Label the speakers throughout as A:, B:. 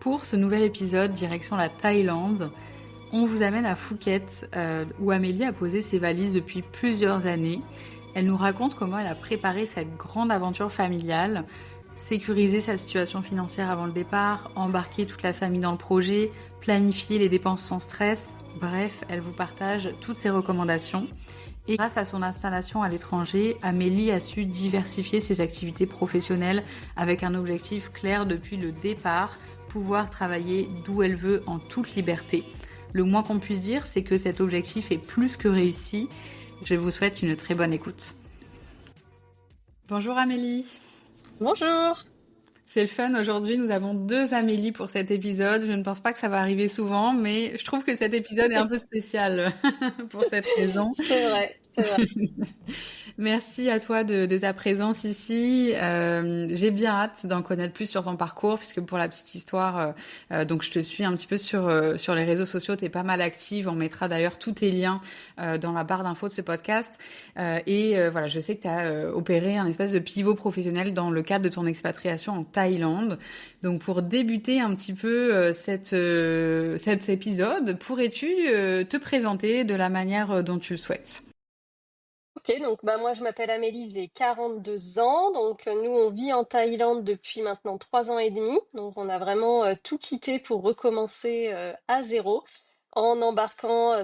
A: Pour ce nouvel épisode, direction la Thaïlande, on vous amène à Phuket, où Amélie a posé ses valises depuis plusieurs années. Elle nous raconte comment elle a préparé cette grande aventure familiale, sécurisé sa situation financière avant le départ, embarqué toute la famille dans le projet, planifié les dépenses sans stress. Bref, elle vous partage toutes ses recommandations. Et grâce à son installation à l'étranger, Amélie a su diversifier ses activités professionnelles avec un objectif clair depuis le départ, pouvoir travailler d'où elle veut en toute liberté. Le moins qu'on puisse dire, c'est que cet objectif est plus que réussi. Je vous souhaite une très bonne écoute. Bonjour Amélie.
B: Bonjour.
A: C'est le fun, aujourd'hui nous avons deux Amélie pour cet épisode. Je ne pense pas que ça va arriver souvent, mais je trouve que cet épisode est un peu spécial pour cette raison.
B: C'est vrai, c'est vrai.
A: Merci à toi de ta présence ici. J'ai bien hâte d'en connaître plus sur ton parcours, puisque pour la petite histoire, donc je te suis un petit peu sur les réseaux sociaux, tu es pas mal active. On mettra d'ailleurs tous tes liens dans la barre d'infos de ce podcast. Voilà, je sais que tu as opéré un espèce de pivot professionnel dans le cadre de ton expatriation en Thaïlande. Donc pour débuter un petit peu cet épisode, pourrais-tu te présenter de la manière dont tu le souhaites?
B: Ok, donc moi je m'appelle Amélie, j'ai 42 ans. Donc nous on vit en Thaïlande depuis maintenant 3 ans et demi. Donc on a vraiment tout quitté pour recommencer à zéro en embarquant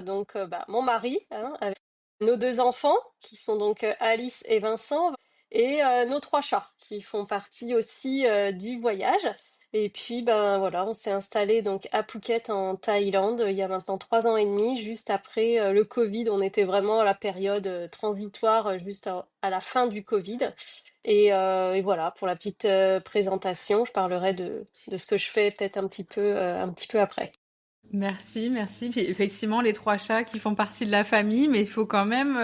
B: mon mari, hein, avec nos deux enfants qui sont donc Alice et Vincent et nos trois chats qui font partie aussi du voyage. Et puis ben voilà, on s'est installé donc à Phuket en Thaïlande il y a maintenant 3 ans et demi, juste après le Covid. On était vraiment à la période transitoire, juste à la fin du Covid. Et voilà, pour la petite présentation, je parlerai de ce que je fais peut-être un petit peu après.
A: Merci, merci. Puis effectivement, les trois chats qui font partie de la famille, mais il faut quand même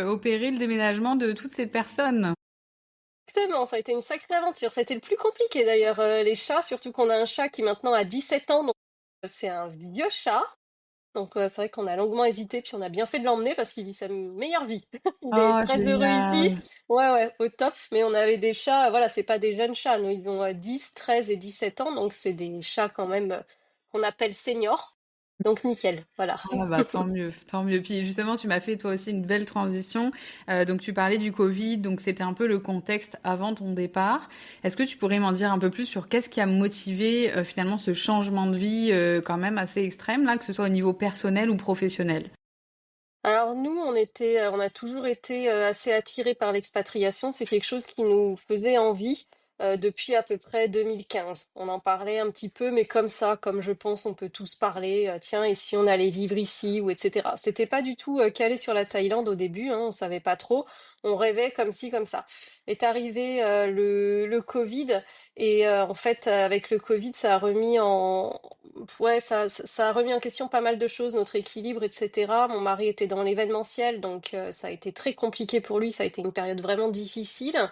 A: opérer le déménagement de toutes ces personnes.
B: Exactement, ça a été une sacrée aventure. Ça a été le plus compliqué d'ailleurs, les chats, surtout qu'on a un chat qui maintenant a 17 ans, donc c'est un vieux chat. Donc c'est vrai qu'on a longuement hésité, puis on a bien fait de l'emmener parce qu'il vit sa meilleure vie. Il est
A: Oh,
B: très heureux ici.
A: génial.
B: Ouais, ouais, au top. Mais on avait des chats, voilà, c'est pas des jeunes chats. Nous, ils ont 10, 13 et 17 ans, donc c'est des chats quand même qu'on appelle seniors. Donc nickel, voilà.
A: Ah bah tant mieux, tant mieux. Puis justement, tu m'as fait toi aussi une belle transition. Donc tu parlais du Covid, donc c'était un peu le contexte avant ton départ. Est-ce que tu pourrais m'en dire un peu plus sur qu'est-ce qui a motivé finalement ce changement de vie quand même assez extrême là, que ce soit au niveau personnel ou professionnel?
B: Alors nous, on a toujours été assez attirés par l'expatriation. C'est quelque chose qui nous faisait envie depuis à peu près 2015. On en parlait un petit peu, mais comme ça, comme je pense, on peut tous parler. Tiens, et si on allait vivre ici ou etc. C'était pas du tout calé sur la Thaïlande au début. Hein, on savait pas trop. On rêvait comme ci, comme ça. Est arrivé le Covid et en fait, avec le Covid, ça a remis en ouais, ça a remis en question pas mal de choses, notre équilibre, etc. Mon mari était dans l'événementiel, donc ça a été très compliqué pour lui. Ça a été une période vraiment difficile.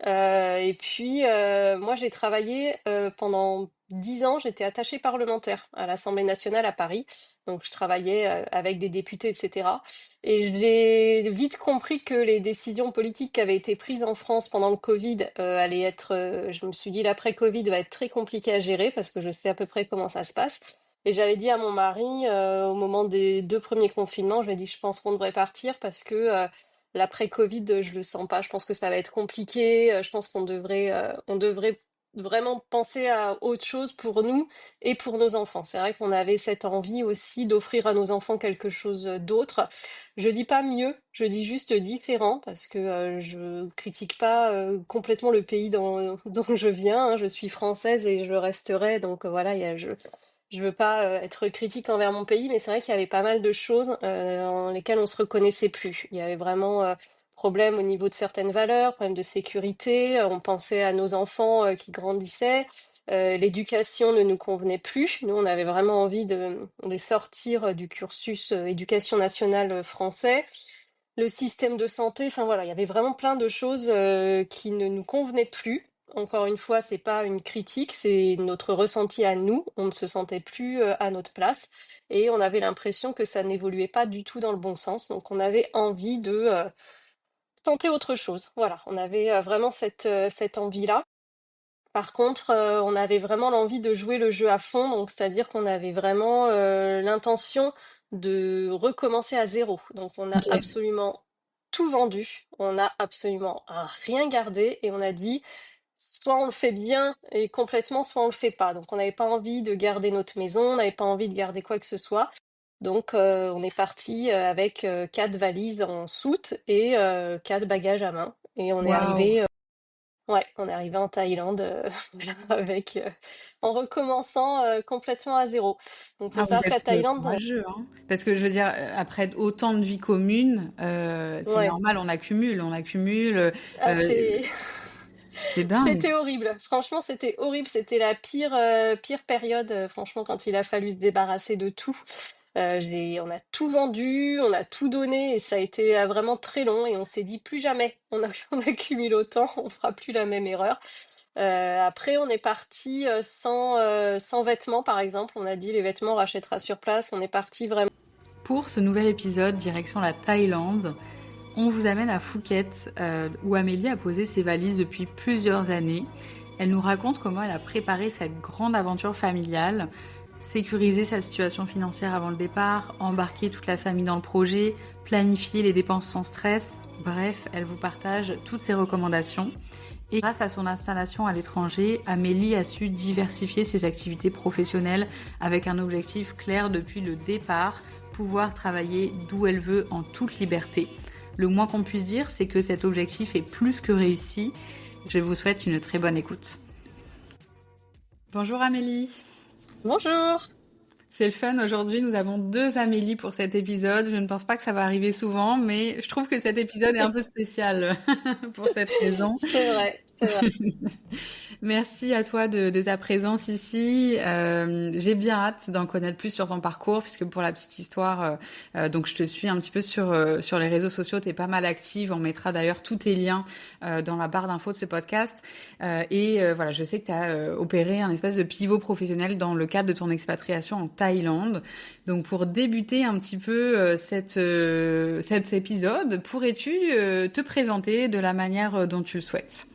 B: Et puis, moi, j'ai travaillé pendant 10 ans. J'étais attachée parlementaire à l'Assemblée nationale à Paris. Donc, je travaillais avec des députés, etc. Et j'ai vite compris que les décisions politiques qui avaient été prises en France pendant le Covid allaient être, je me suis dit, l'après-Covid va être très compliqué à gérer parce que je sais à peu près comment ça se passe. Et j'avais dit à mon mari, au moment des 2 premiers confinements, je lui ai dit, je pense qu'on devrait partir parce que l'après-Covid, je le sens pas. Je pense que ça va être compliqué. Je pense on devrait vraiment penser à autre chose pour nous et pour nos enfants. C'est vrai qu'on avait cette envie aussi d'offrir à nos enfants quelque chose d'autre. Je dis pas mieux, je dis juste différent parce que je critique pas complètement le pays dont je viens, hein. Je suis française et je le resterai. Donc voilà, je veux pas être critique envers mon pays, mais c'est vrai qu'il y avait pas mal de choses en lesquelles on se reconnaissait plus. Il y avait vraiment problème au niveau de certaines valeurs, problème de sécurité. On pensait à nos enfants qui grandissaient. L'éducation ne nous convenait plus. Nous, on avait vraiment envie de les sortir du cursus éducation nationale français. Le système de santé, enfin voilà, il y avait vraiment plein de choses qui ne nous convenaient plus. Encore une fois, c'est pas une critique, c'est notre ressenti à nous. On ne se sentait plus à notre place et on avait l'impression que ça n'évoluait pas du tout dans le bon sens. Donc, on avait envie de tenter autre chose. Voilà, on avait vraiment cette envie-là. Par contre, on avait vraiment l'envie de jouer le jeu à fond, donc c'est-à-dire qu'on avait vraiment l'intention de recommencer à zéro. Donc on a
A: Ok.
B: absolument tout vendu, on a absolument rien gardé et on a dit soit on le fait bien et complètement, soit on le fait pas. Donc on n'avait pas envie de garder notre maison, on n'avait pas envie de garder quoi que ce soit. Donc on est parti avec 4 valises en soute et 4 bagages à main. Et on est
A: Waouh.
B: arrivé, ouais, on est arrivé en Thaïlande voilà, avec, en recommençant complètement à zéro. Donc faut
A: Ah, vous
B: savoir que la
A: êtes
B: Thaïlande,
A: courageux, hein. Parce que je veux dire, après autant de vies communes, c'est
B: ouais,
A: normal, on accumule,
B: ah, c'est
A: c'est dingue.
B: c'était horrible. Franchement, c'était horrible. C'était la pire période, franchement, quand il a fallu se débarrasser de tout. On a tout vendu, on a tout donné et ça a été vraiment très long et on s'est dit plus jamais on accumule autant, on fera plus la même erreur. Après, on est parti sans vêtements, par exemple. On a dit les vêtements on rachètera sur place. On est parti vraiment.
A: Pour ce nouvel épisode, direction la Thaïlande, on vous amène à Phuket, où Amélie a posé ses valises depuis plusieurs années. Elle nous raconte comment elle a préparé cette grande aventure familiale, sécuriser sa situation financière avant le départ, embarquer toute la famille dans le projet, planifier les dépenses sans stress. Bref, elle vous partage toutes ses recommandations. Et grâce à son installation à l'étranger, Amélie a su diversifier ses activités professionnelles avec un objectif clair depuis le départ, pouvoir travailler d'où elle veut en toute liberté. Le moins qu'on puisse dire, c'est que cet objectif est plus que réussi. Je vous souhaite une très bonne écoute. Bonjour Amélie.
B: Bonjour!
A: C'est le fun, aujourd'hui nous avons deux Amélie pour cet épisode. Je ne pense pas que ça va arriver souvent, mais je trouve que cet épisode est un peu spécial pour cette raison.
B: C'est vrai, c'est vrai.
A: Merci à toi de ta présence ici. J'ai bien hâte d'en connaître plus sur ton parcours, puisque pour la petite histoire, donc je te suis un petit peu sur les réseaux sociaux, tu es pas mal active. On mettra d'ailleurs tous tes liens dans la barre d'infos de ce podcast. Voilà, je sais que tu as opéré un espèce de pivot professionnel dans le cadre de ton expatriation en Thaïlande. Donc pour débuter un petit peu cet épisode, pourrais-tu te présenter de la manière dont tu le souhaites?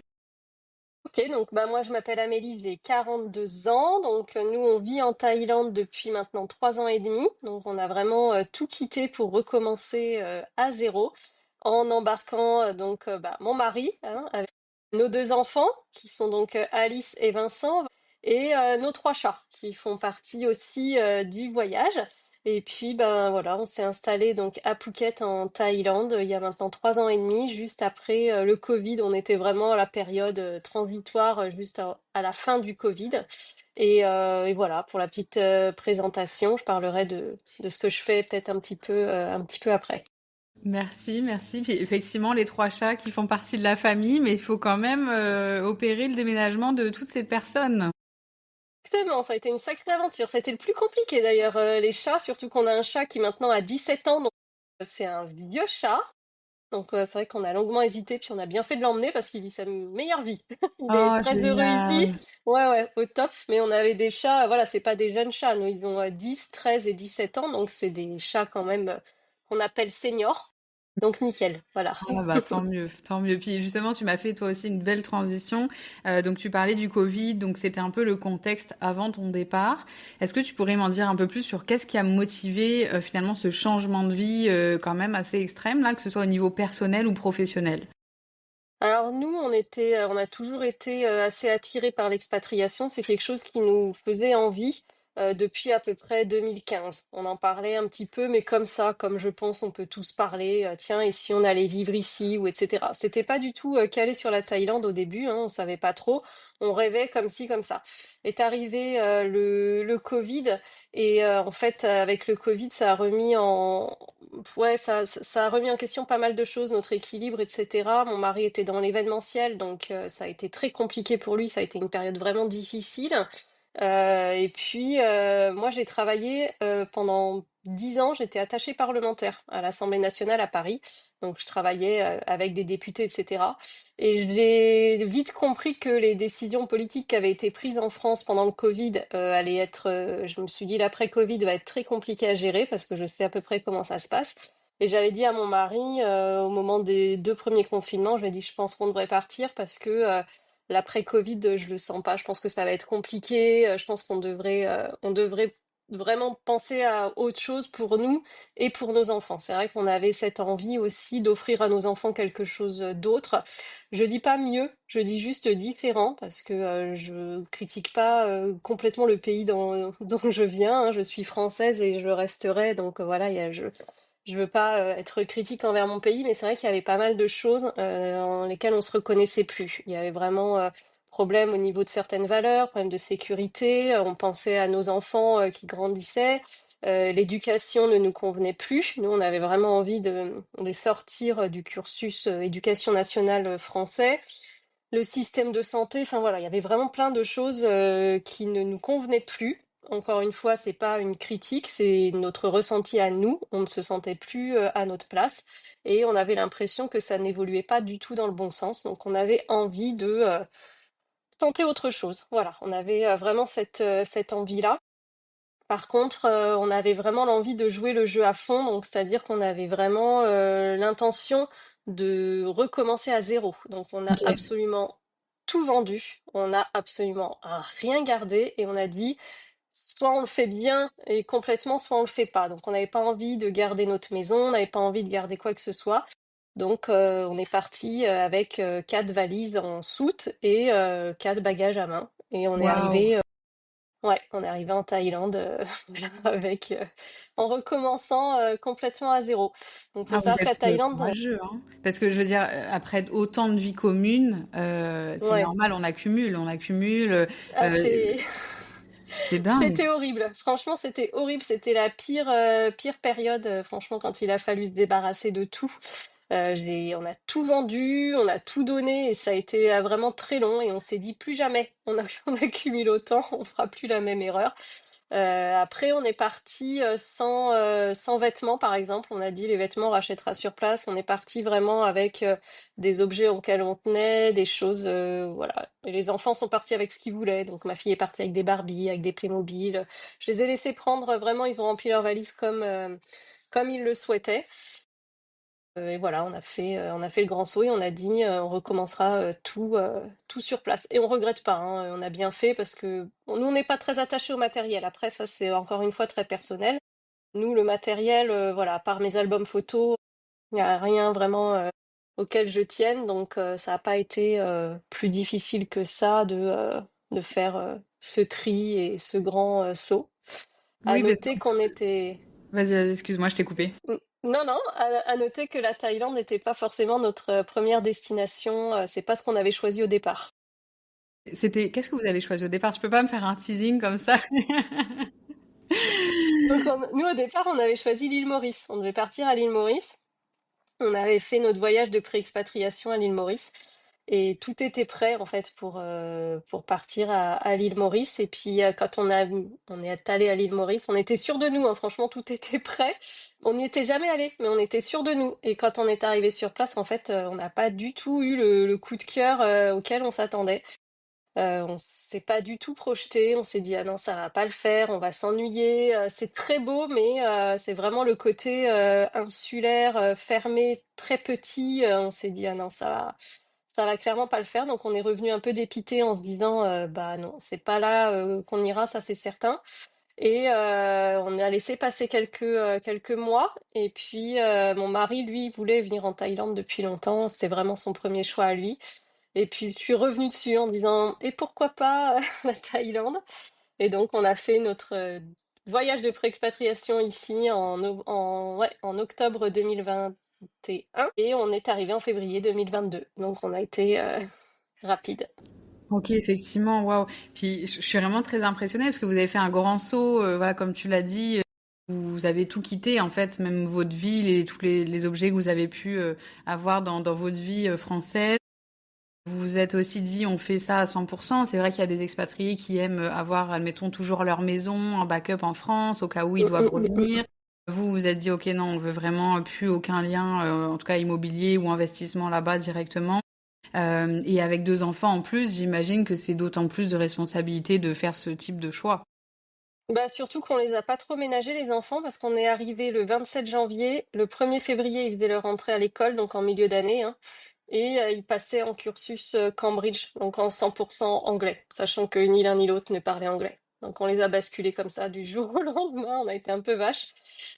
B: Ok, donc bah moi je m'appelle Amélie, j'ai 42 ans. Donc nous on vit en Thaïlande depuis maintenant 3 ans et demi. Donc on a vraiment tout quitté pour recommencer à zéro en embarquant bah, mon mari hein, avec nos 2 enfants qui sont donc Alice et Vincent et nos 3 chats qui font partie aussi du voyage. Et puis ben voilà, on s'est installé donc à Phuket en Thaïlande il y a maintenant 3 ans et demi, juste après le Covid. On était vraiment à la période transitoire, juste à la fin du Covid. Et voilà, pour la petite présentation, je parlerai de ce que je fais peut-être un petit peu après.
A: Merci, merci. Puis effectivement, les trois chats qui font partie de la famille, mais il faut quand même opérer le déménagement de toutes ces personnes.
B: Exactement, ça a été une sacrée aventure. Ça a été le plus compliqué d'ailleurs, les chats, surtout qu'on a un chat qui maintenant a 17 ans, donc c'est un vieux chat. Donc c'est vrai qu'on a longuement hésité, puis on a bien fait de l'emmener parce qu'il vit sa meilleure vie. Il est
A: Oh,
B: très heureux ici.
A: génial.
B: Ouais, ouais, au top. Mais on avait des chats, voilà, c'est pas des jeunes chats. Nous, ils ont 10, 13 et 17 ans, donc c'est des chats quand même qu'on appelle seniors. Donc nickel, voilà.
A: Ah bah tant mieux, tant mieux. Puis justement, tu m'as fait toi aussi une belle transition. Donc tu parlais du Covid, donc c'était un peu le contexte avant ton départ. Est-ce que tu pourrais m'en dire un peu plus sur qu'est-ce qui a motivé finalement ce changement de vie quand même assez extrême là, que ce soit au niveau personnel ou professionnel?
B: Alors nous, on a toujours été assez attirés par l'expatriation. C'est quelque chose qui nous faisait envie depuis à peu près 2015. On en parlait un petit peu, mais comme ça, comme je pense, on peut tous parler. Tiens, et si on allait vivre ici ou etc. C'était pas du tout calé sur la Thaïlande au début. Hein, on savait pas trop. On rêvait comme ci, comme ça. Est arrivé le Covid et en fait, avec le Covid, ça a remis en ouais, ça a remis en question pas mal de choses, notre équilibre, etc. Mon mari était dans l'événementiel, donc ça a été très compliqué pour lui. Ça a été une période vraiment difficile. Et puis, moi, j'ai travaillé pendant 10 ans. J'étais attachée parlementaire à l'Assemblée nationale à Paris. Donc, je travaillais avec des députés, etc. Et j'ai vite compris que les décisions politiques qui avaient été prises en France pendant le Covid allaient être, je me suis dit, l'après-Covid va être très compliqué à gérer parce que je sais à peu près comment ça se passe. Et j'avais dit à mon mari, au moment des 2 premiers confinements, je lui ai dit, je pense qu'on devrait partir parce que l'après-Covid, je le sens pas. Je pense que ça va être compliqué. Je pense qu'on devrait vraiment penser à autre chose pour nous et pour nos enfants. C'est vrai qu'on avait cette envie aussi d'offrir à nos enfants quelque chose d'autre. Je dis pas mieux, je dis juste différent parce que je critique pas complètement le pays dont je viens, hein. Je suis française et je le resterai. Donc voilà, je veux pas être critique envers mon pays, mais c'est vrai qu'il y avait pas mal de choses en lesquelles on se reconnaissait plus. Il y avait vraiment problème au niveau de certaines valeurs, problème de sécurité. On pensait à nos enfants qui grandissaient. L'éducation ne nous convenait plus. Nous, on avait vraiment envie de les sortir du cursus éducation nationale français. Le système de santé, enfin voilà, il y avait vraiment plein de choses qui ne nous convenaient plus. Encore une fois, c'est pas une critique, c'est notre ressenti à nous. On ne se sentait plus à notre place et on avait l'impression que ça n'évoluait pas du tout dans le bon sens. Donc on avait envie de tenter autre chose. Voilà, on avait vraiment cette envie-là. Par contre, on avait vraiment l'envie de jouer le jeu à fond, donc c'est-à-dire qu'on avait vraiment l'intention de recommencer à zéro. Donc on a
A: Ok.
B: absolument tout vendu, on a absolument rien gardé et on a dit soit on le fait bien et complètement, soit on le fait pas. Donc on n'avait pas envie de garder notre maison, on n'avait pas envie de garder quoi que ce soit. Donc on est parti avec 4 valises en soute et 4 bagages à main. Et on est
A: Waouh.
B: arrivé, ouais, on est arrivé en Thaïlande voilà, en recommençant complètement à zéro. Donc faut
A: Ah, vous
B: savoir que la
A: êtes
B: Thaïlande,
A: courageux, hein. Parce que je veux dire, après autant de vies communes, c'est
B: ouais,
A: normal, on accumule,
B: ah, c'est
A: c'est dingue.
B: c'était horrible. Franchement, c'était horrible. C'était la pire période, franchement, quand il a fallu se débarrasser de tout. On a tout vendu, on a tout donné et ça a été vraiment très long et on s'est dit plus jamais on accumule autant, on fera plus la même erreur. Après, on est parti sans vêtements, par exemple. On a dit les vêtements on rachètera sur place. On est parti vraiment avec des objets auxquels on tenait, des choses, voilà. Et les enfants sont partis avec ce qu'ils voulaient. Donc ma fille est partie avec des Barbie, avec des Playmobil. Je les ai laissés prendre vraiment. Ils ont rempli leur valise comme ils le souhaitaient. Et voilà, on a fait le grand saut et on a dit on recommencera tout sur place. Et on regrette pas, hein, on a bien fait parce que nous on n'est pas très attachés au matériel. Après ça c'est encore une fois très personnel. Nous le matériel, voilà, à part mes albums photos, il n'y a rien vraiment auquel je tienne, donc ça n'a pas été plus difficile que ça de faire ce tri et ce grand saut. À
A: Oui, parce que
B: noter qu'on était
A: vas-y, excuse-moi, je t'ai coupé.
B: Non, non, à noter que la Thaïlande n'était pas forcément notre première destination, c'est pas ce qu'on avait choisi au départ.
A: C'était qu'est-ce que vous avez choisi au départ? Tu peux pas me faire un teasing comme ça?
B: Donc nous au départ, on avait choisi l'île Maurice. On devait partir à l'île Maurice. On avait fait notre voyage de pré-expatriation à l'île Maurice et tout était prêt en fait pour partir à l'île Maurice. Et puis quand on est allé à l'île Maurice, on était sûr de nous, hein, franchement tout était prêt. On n'y était jamais allé, mais on était sûr de nous. Et quand on est arrivé sur place, en fait, on n'a pas du tout eu le coup de cœur auquel on s'attendait. On s'est pas du tout projeté, on s'est dit ah non ça va pas le faire, on va s'ennuyer. C'est très beau, mais c'est vraiment le côté insulaire, fermé, très petit. On s'est dit ah non ça va clairement pas le faire. Donc on est revenu un peu dépité en se disant bah non c'est pas là qu'on ira, ça c'est certain. Et on a laissé passer quelques mois. Et puis mon mari lui voulait venir en Thaïlande depuis longtemps, c'est vraiment son premier choix à lui. Et puis je suis revenue dessus en disant et pourquoi pas la Thaïlande? Et donc on a fait notre voyage de pré-expatriation ici ouais, en octobre 2021 et on est arrivé en février 2022. Donc on a été rapide.
A: OK, effectivement, waouh. Puis je suis vraiment très impressionnée parce que vous avez fait un grand saut, voilà, comme tu l'as dit, vous avez tout quitté en fait, même votre ville et tous les objets que vous avez pu avoir dans votre vie française. Vous vous êtes aussi dit, on fait ça à 100%. C'est vrai qu'il y a des expatriés qui aiment avoir, admettons, toujours leur maison en backup en France au cas où ils
B: Mm,
A: doivent
B: mm, mm, mm.
A: revenir. Vous vous êtes dit, OK, non, on veut vraiment plus aucun lien, en tout cas immobilier ou investissement là-bas directement. Et avec 2 enfants en plus, j'imagine que c'est d'autant plus de responsabilité de faire ce type de choix.
B: Bah surtout qu'on les a pas trop ménagés les enfants parce qu'on est arrivé le 27 janvier, le 1er février ils faisaient leur rentrée à l'école donc en milieu d'année, hein. et il passait en cursus Cambridge, donc en 100% anglais, sachant que ni l'un ni l'autre ne parlait anglais. Donc on les a basculés comme ça du jour au lendemain, on a été un peu vaches,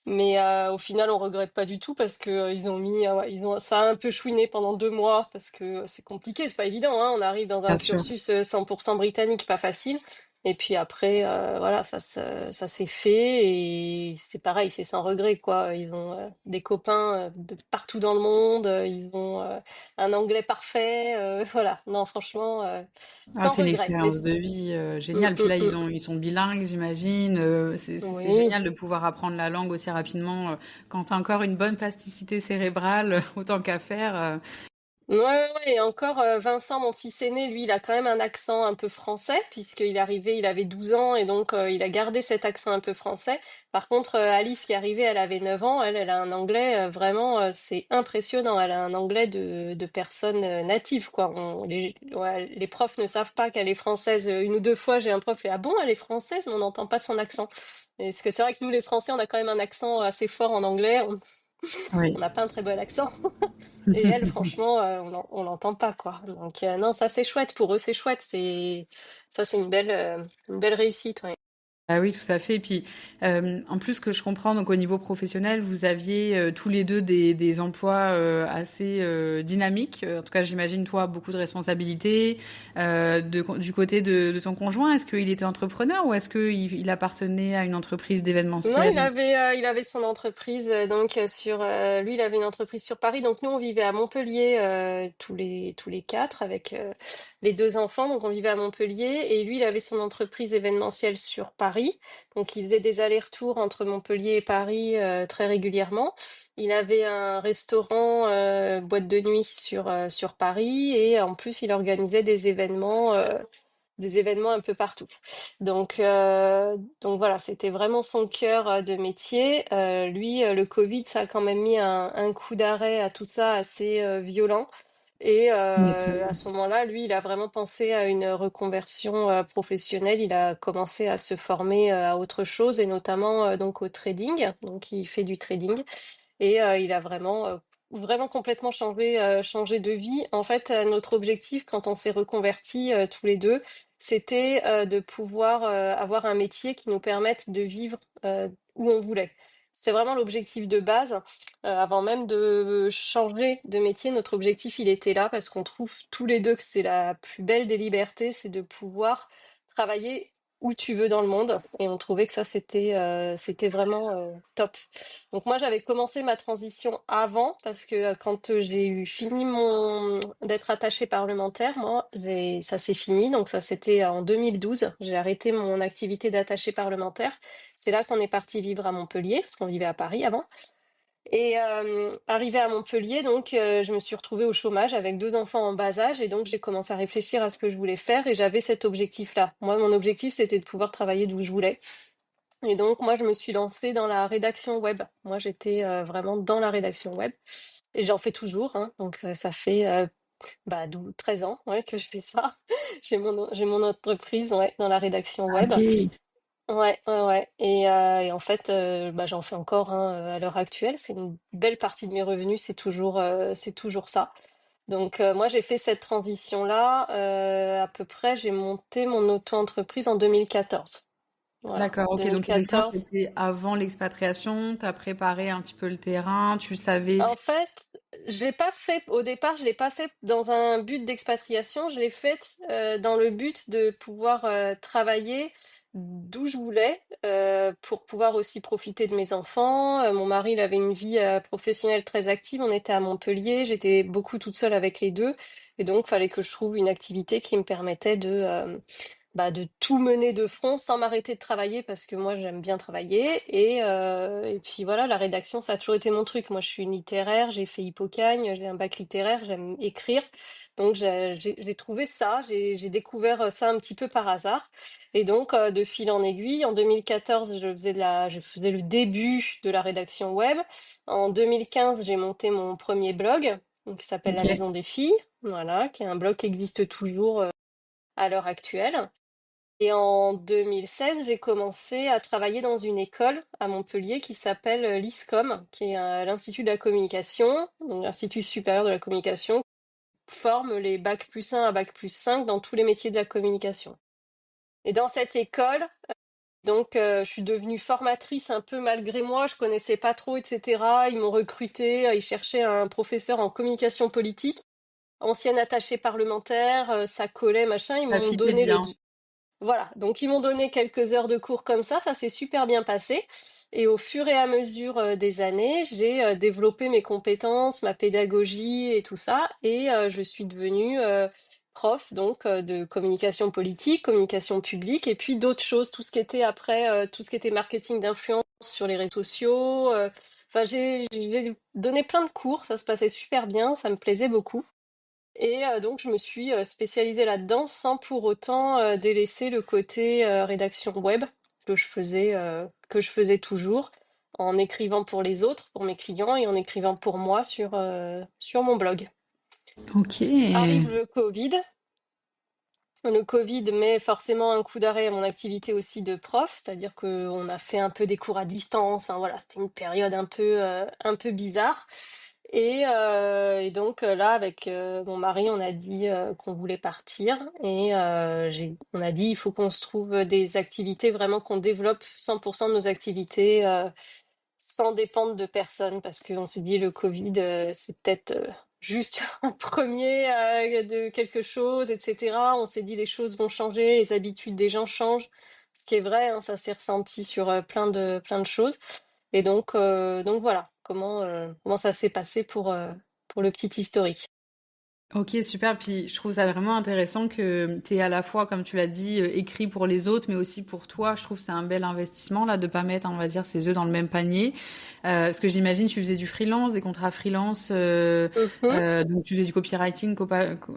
B: mais au final on regrette pas du tout parce que ils ont mis, ouais, ça a un peu chouiné pendant 2 mois parce que c'est compliqué, c'est pas évident, hein. On arrive dans un
A: Bien sûr.
B: cursus 100% britannique, pas facile. Et puis après, voilà, ça s'est fait et c'est pareil, c'est sans regret, quoi. Ils ont des copains de partout dans le monde, ils ont un anglais parfait, voilà. Non, franchement,
A: Ah,
B: sans
A: c'est une
B: regret. Mais
A: expérience de vie
B: mm,
A: géniale. Puis
B: mm,
A: là,
B: mm.
A: ils sont bilingues, j'imagine. C'est
B: Oui.
A: génial de pouvoir apprendre la langue aussi rapidement. Quand tu as encore une bonne plasticité cérébrale, autant qu'à faire.
B: Ouais, ouais, ouais, et encore, Vincent, mon fils aîné, lui, il a quand même un accent un peu français, puisqu'il est arrivé, il avait 12 ans, et donc il a gardé cet accent un peu français. Par contre, Alice qui est arrivée, elle avait 9 ans, elle a un anglais, vraiment, c'est impressionnant. Elle a un anglais de personne native, quoi. Ouais, les profs ne savent pas qu'elle est française. Une ou deux fois, j'ai un prof fait, ah bon, elle est française, mais on n'entend pas son accent. Et parce que c'est vrai que nous, les Français, on a quand même un accent assez fort en anglais. On
A: Oui.
B: n'a pas un très bon accent. Et elle, franchement, on l'entend pas, quoi. Donc, non, ça c'est chouette. Pour eux, c'est chouette. Ça, c'est une belle réussite, ouais.
A: Ah oui, tout à fait. Et puis, en plus, que je comprends, donc au niveau professionnel, vous aviez tous les deux des emplois assez dynamiques. En tout cas, j'imagine, toi, beaucoup de responsabilités. Du côté de ton conjoint, est-ce qu'il était entrepreneur ou est-ce qu'il appartenait à une entreprise
B: Non,
A: d'événementiel?
B: il avait son entreprise, donc lui, il avait une entreprise sur Paris. Donc nous, on vivait à Montpellier tous les quatre avec les deux enfants. Donc on vivait à Montpellier et lui, il avait son entreprise événementielle sur Paris. Donc il faisait des allers-retours entre Montpellier et Paris très régulièrement. Il avait un restaurant boîte de nuit sur Paris et en plus, il organisait des événements un peu partout. Donc voilà, c'était vraiment son cœur de métier. Lui, le Covid, ça a quand même mis un coup d'arrêt à tout ça assez violent. Et
A: Tu m'étonnes.
B: à ce moment-là, lui, il a vraiment pensé à une reconversion professionnelle. Il a commencé à se former à autre chose et notamment donc au trading. Donc il fait du trading. Et il a vraiment complètement changé de vie. En fait, notre objectif quand on s'est reconvertis tous les deux, c'était de pouvoir avoir un métier qui nous permette de vivre où on voulait. C'est vraiment l'objectif de base. Avant même de changer de métier, notre objectif, il était là parce qu'on trouve tous les deux que c'est la plus belle des libertés, c'est de pouvoir travailler où tu veux dans le monde. Et on trouvait que ça, c'était vraiment top. Donc moi, j'avais commencé ma transition avant parce que quand j'ai eu fini d'être attachée parlementaire, moi, ça s'est fini. Donc ça, c'était en 2012. J'ai arrêté mon activité d'attachée parlementaire. C'est là qu'on est parti vivre à Montpellier parce qu'on vivait à Paris avant. Et arrivée à Montpellier, donc je me suis retrouvée au chômage avec deux enfants en bas âge et donc j'ai commencé à réfléchir à ce que je voulais faire et j'avais cet objectif-là. Moi, mon objectif, c'était de pouvoir travailler d'où je voulais. Et donc, moi, je me suis lancée dans la rédaction web. Moi, j'étais vraiment dans la rédaction web. Et j'en fais toujours, hein. Donc, ça fait 13 ans, ouais, que je fais ça. J'ai mon entreprise, ouais, dans la rédaction
A: Ah,
B: web.
A: ok.
B: Ouais, ouais, ouais. Et en fait, j'en fais encore, hein, à l'heure actuelle. C'est une belle partie de mes revenus, c'est toujours ça. Donc, moi, j'ai fait cette transition-là. À peu près, j'ai monté mon auto-entreprise en 2014. Voilà,
A: D'accord, ok. Donc effectivement,
B: 2014.
A: c'était avant l'expatriation. Tu as préparé un petit peu le terrain. Tu savais.
B: En fait, je l'ai pas fait au départ, je l'ai pas fait dans un but d'expatriation, je l'ai fait dans le but de pouvoir travailler d'où je voulais pour pouvoir aussi profiter de mes enfants. Mon mari, il avait une vie professionnelle très active, on était à Montpellier, j'étais beaucoup toute seule avec les deux et donc fallait que je trouve une activité qui me permettait de tout mener de front sans m'arrêter de travailler parce que moi j'aime bien travailler et puis voilà, la rédaction ça a toujours été mon truc. Moi je suis une littéraire, j'ai fait Hippocagne, j'ai un bac littéraire, j'aime écrire, donc j'ai trouvé ça, j'ai découvert ça un petit peu par hasard et donc de fil en aiguille en 2014 je faisais le début de la rédaction web. En 2015 j'ai monté mon premier blog donc, qui s'appelle La
A: Ok.
B: Maison des Filles, voilà, qui est un blog qui existe toujours à l'heure actuelle. Et en 2016, j'ai commencé à travailler dans une école à Montpellier qui s'appelle l'ISCOM, qui est l'Institut de la communication, donc l'Institut supérieur de la communication. forme les bac+1 à bac+5 dans tous les métiers de la communication. Et dans cette école, donc je suis devenue formatrice un peu malgré moi, je connaissais pas trop, etc. Ils m'ont recrutée, ils cherchaient un professeur en communication politique, ancienne attachée parlementaire, ça collait, machin. Ils
A: Ça
B: m'ont
A: fitait
B: donné
A: bien.
B: voilà, donc ils m'ont donné quelques heures de cours comme ça s'est super bien passé. Et au fur et à mesure des années, j'ai développé mes compétences, ma pédagogie et tout ça. Et je suis devenue prof donc de communication politique, communication publique, et puis d'autres choses, tout ce qui était après, tout ce qui était marketing d'influence sur les réseaux sociaux. Enfin, j'ai donné plein de cours, ça se passait super bien, ça me plaisait beaucoup. Et donc je me suis spécialisée là-dedans sans pour autant délaisser le côté rédaction web que je faisais toujours en écrivant pour les autres, pour mes clients et en écrivant pour moi sur mon blog.
A: Ok.
B: Arrive le Covid. Le Covid met forcément un coup d'arrêt à mon activité aussi de prof, c'est-à-dire qu'on a fait un peu des cours à distance. Enfin voilà, c'était une période un peu bizarre. Et donc là, avec mon mari, on a dit qu'on voulait partir et on a dit il faut qu'on se trouve des activités vraiment qu'on développe 100% de nos activités sans dépendre de personne parce qu'on s'est dit le Covid, c'est peut-être juste un premier de quelque chose, etc. On s'est dit les choses vont changer, les habitudes des gens changent, ce qui est vrai, hein, ça s'est ressenti sur plein de choses. Et donc voilà comment ça s'est passé pour le petit historique.
A: Ok, super. Puis je trouve ça vraiment intéressant que tu es à la fois, comme tu l'as dit, écrit pour les autres, mais aussi pour toi. Je trouve que c'est un bel investissement là de pas mettre, on va dire, ses œufs dans le même panier. Parce que j'imagine tu faisais du freelance, des contrats freelance,
B: Mhm.
A: donc tu faisais du copywriting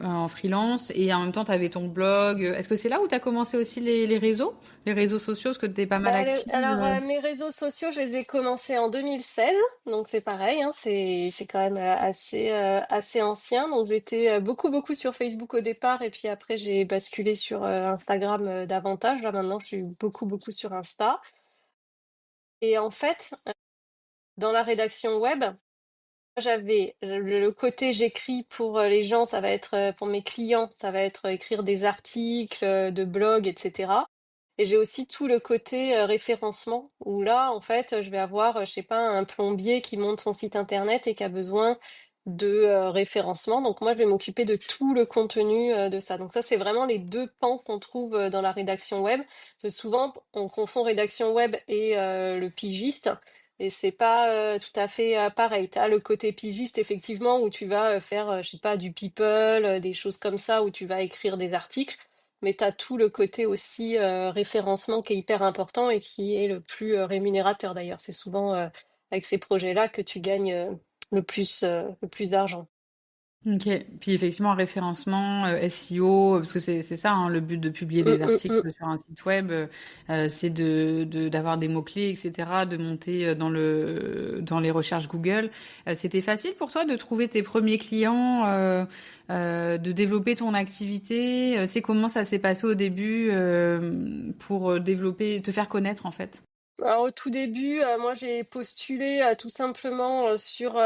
A: en freelance et en même temps tu avais ton blog. Est-ce que c'est là où tu as commencé aussi les réseaux sociaux, parce que tu es pas mal active?
B: Mes réseaux sociaux, je les ai commencés en 2016, donc c'est pareil, hein, c'est quand même assez ancien. Donc j'étais beaucoup sur Facebook au départ, et puis après j'ai basculé sur Instagram davantage. Là maintenant, je suis beaucoup sur Insta. Et en fait, dans la rédaction web, j'avais le côté j'écris pour les gens, ça va être pour mes clients, ça va être écrire des articles de blog, etc. Et j'ai aussi tout le côté référencement, où là, en fait, je vais avoir, je sais pas, un plombier qui monte son site internet et qui a besoin de référencement. Donc moi, je vais m'occuper de tout le contenu de ça. Donc ça, c'est vraiment les deux pans qu'on trouve dans la rédaction web. Parce que souvent, on confond rédaction web et le pigiste. Et c'est pas tout à fait pareil. Tu as le côté pigiste, effectivement, où tu vas faire, je sais pas, du people, des choses comme ça, où tu vas écrire des articles. Mais tu as tout le côté aussi référencement qui est hyper important et qui est le plus rémunérateur d'ailleurs. C'est souvent avec ces projets-là que tu gagnes le plus d'argent.
A: Ok, puis effectivement, référencement, SEO, parce que c'est ça, hein, le but de publier des
B: Mm.
A: articles sur un site web, c'est d'avoir des mots-clés, etc., de monter dans les recherches Google. C'était facile pour toi de trouver tes premiers clients, de développer ton activité. Tu sais comment ça s'est passé au début pour développer, te faire connaître en fait?
B: Alors, au tout début, moi j'ai postulé tout simplement sur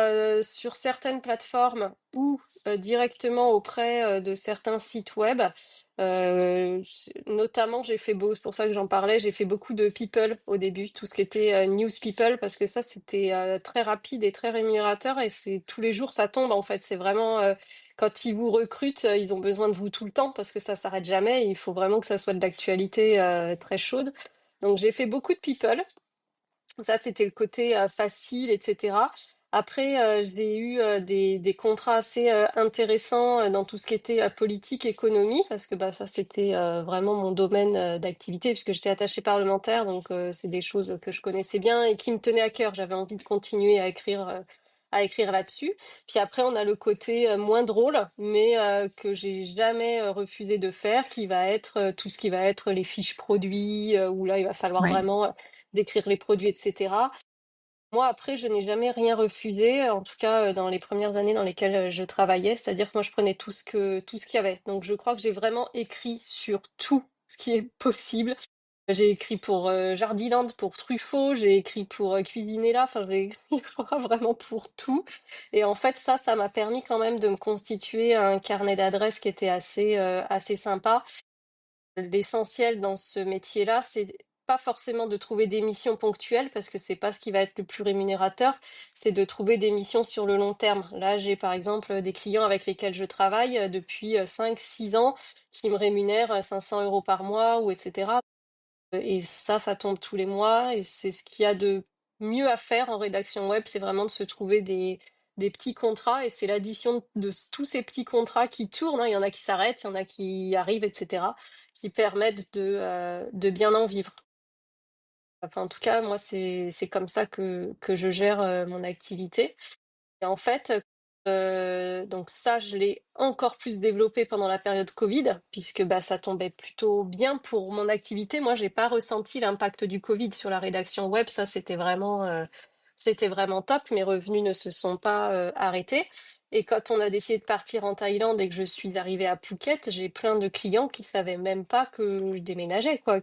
B: certaines plateformes ou directement auprès de certains sites web. Notamment, c'est pour ça que j'en parlais, j'ai fait beaucoup de people au début, tout ce qui était news people, parce que ça c'était très rapide et très rémunérateur et c'est tous les jours ça tombe en fait. C'est vraiment quand ils vous recrutent, ils ont besoin de vous tout le temps parce que ça s'arrête jamais. Il faut vraiment que ça soit de l'actualité très chaude. Donc j'ai fait beaucoup de people. Ça, c'était le côté facile, etc. Après, j'ai eu des contrats assez intéressants dans tout ce qui était politique, économie, parce que bah, ça, c'était vraiment mon domaine d'activité, puisque j'étais attachée parlementaire, donc c'est des choses que je connaissais bien et qui me tenaient à cœur. J'avais envie de continuer à écrire là-dessus. Puis après, on a le côté moins drôle, mais que j'ai jamais refusé de faire, qui va être tout ce qui va être les fiches produits, où là, il va falloir
A: Ouais.
B: vraiment décrire les produits, etc. Moi, après, je n'ai jamais rien refusé, en tout cas dans les premières années dans lesquelles je travaillais, c'est-à-dire que moi, je prenais tout ce qu'il y avait. Donc, je crois que j'ai vraiment écrit sur tout ce qui est possible. J'ai écrit pour Jardiland, pour Truffaut, j'ai écrit pour Cuisinella, enfin j'ai écrit je crois, vraiment pour tout. Et en fait, ça m'a permis quand même de me constituer un carnet d'adresses qui était assez sympa. L'essentiel dans ce métier-là, c'est pas forcément de trouver des missions ponctuelles parce que c'est pas ce qui va être le plus rémunérateur, c'est de trouver des missions sur le long terme. Là, j'ai par exemple des clients avec lesquels je travaille depuis 5, 6 ans qui me rémunèrent 500 euros par mois ou etc. Et ça tombe tous les mois et c'est ce qu'il y a de mieux à faire en rédaction web, c'est vraiment de se trouver des petits contrats et c'est l'addition de tous ces petits contrats qui tournent, hein. Il y en a qui s'arrêtent, il y en a qui arrivent, etc., qui permettent de bien en vivre. Enfin, en tout cas, moi, c'est comme ça que je gère mon activité. Et en fait, donc ça, je l'ai encore plus développé pendant la période Covid, puisque bah, ça tombait plutôt bien pour mon activité. Moi, j'ai pas ressenti l'impact du Covid sur la rédaction web. Ça, c'était vraiment top. Mes revenus ne se sont pas arrêtés. Et quand on a décidé de partir en Thaïlande et que je suis arrivée à Phuket, j'ai plein de clients qui savaient même pas que je déménageais, quoi.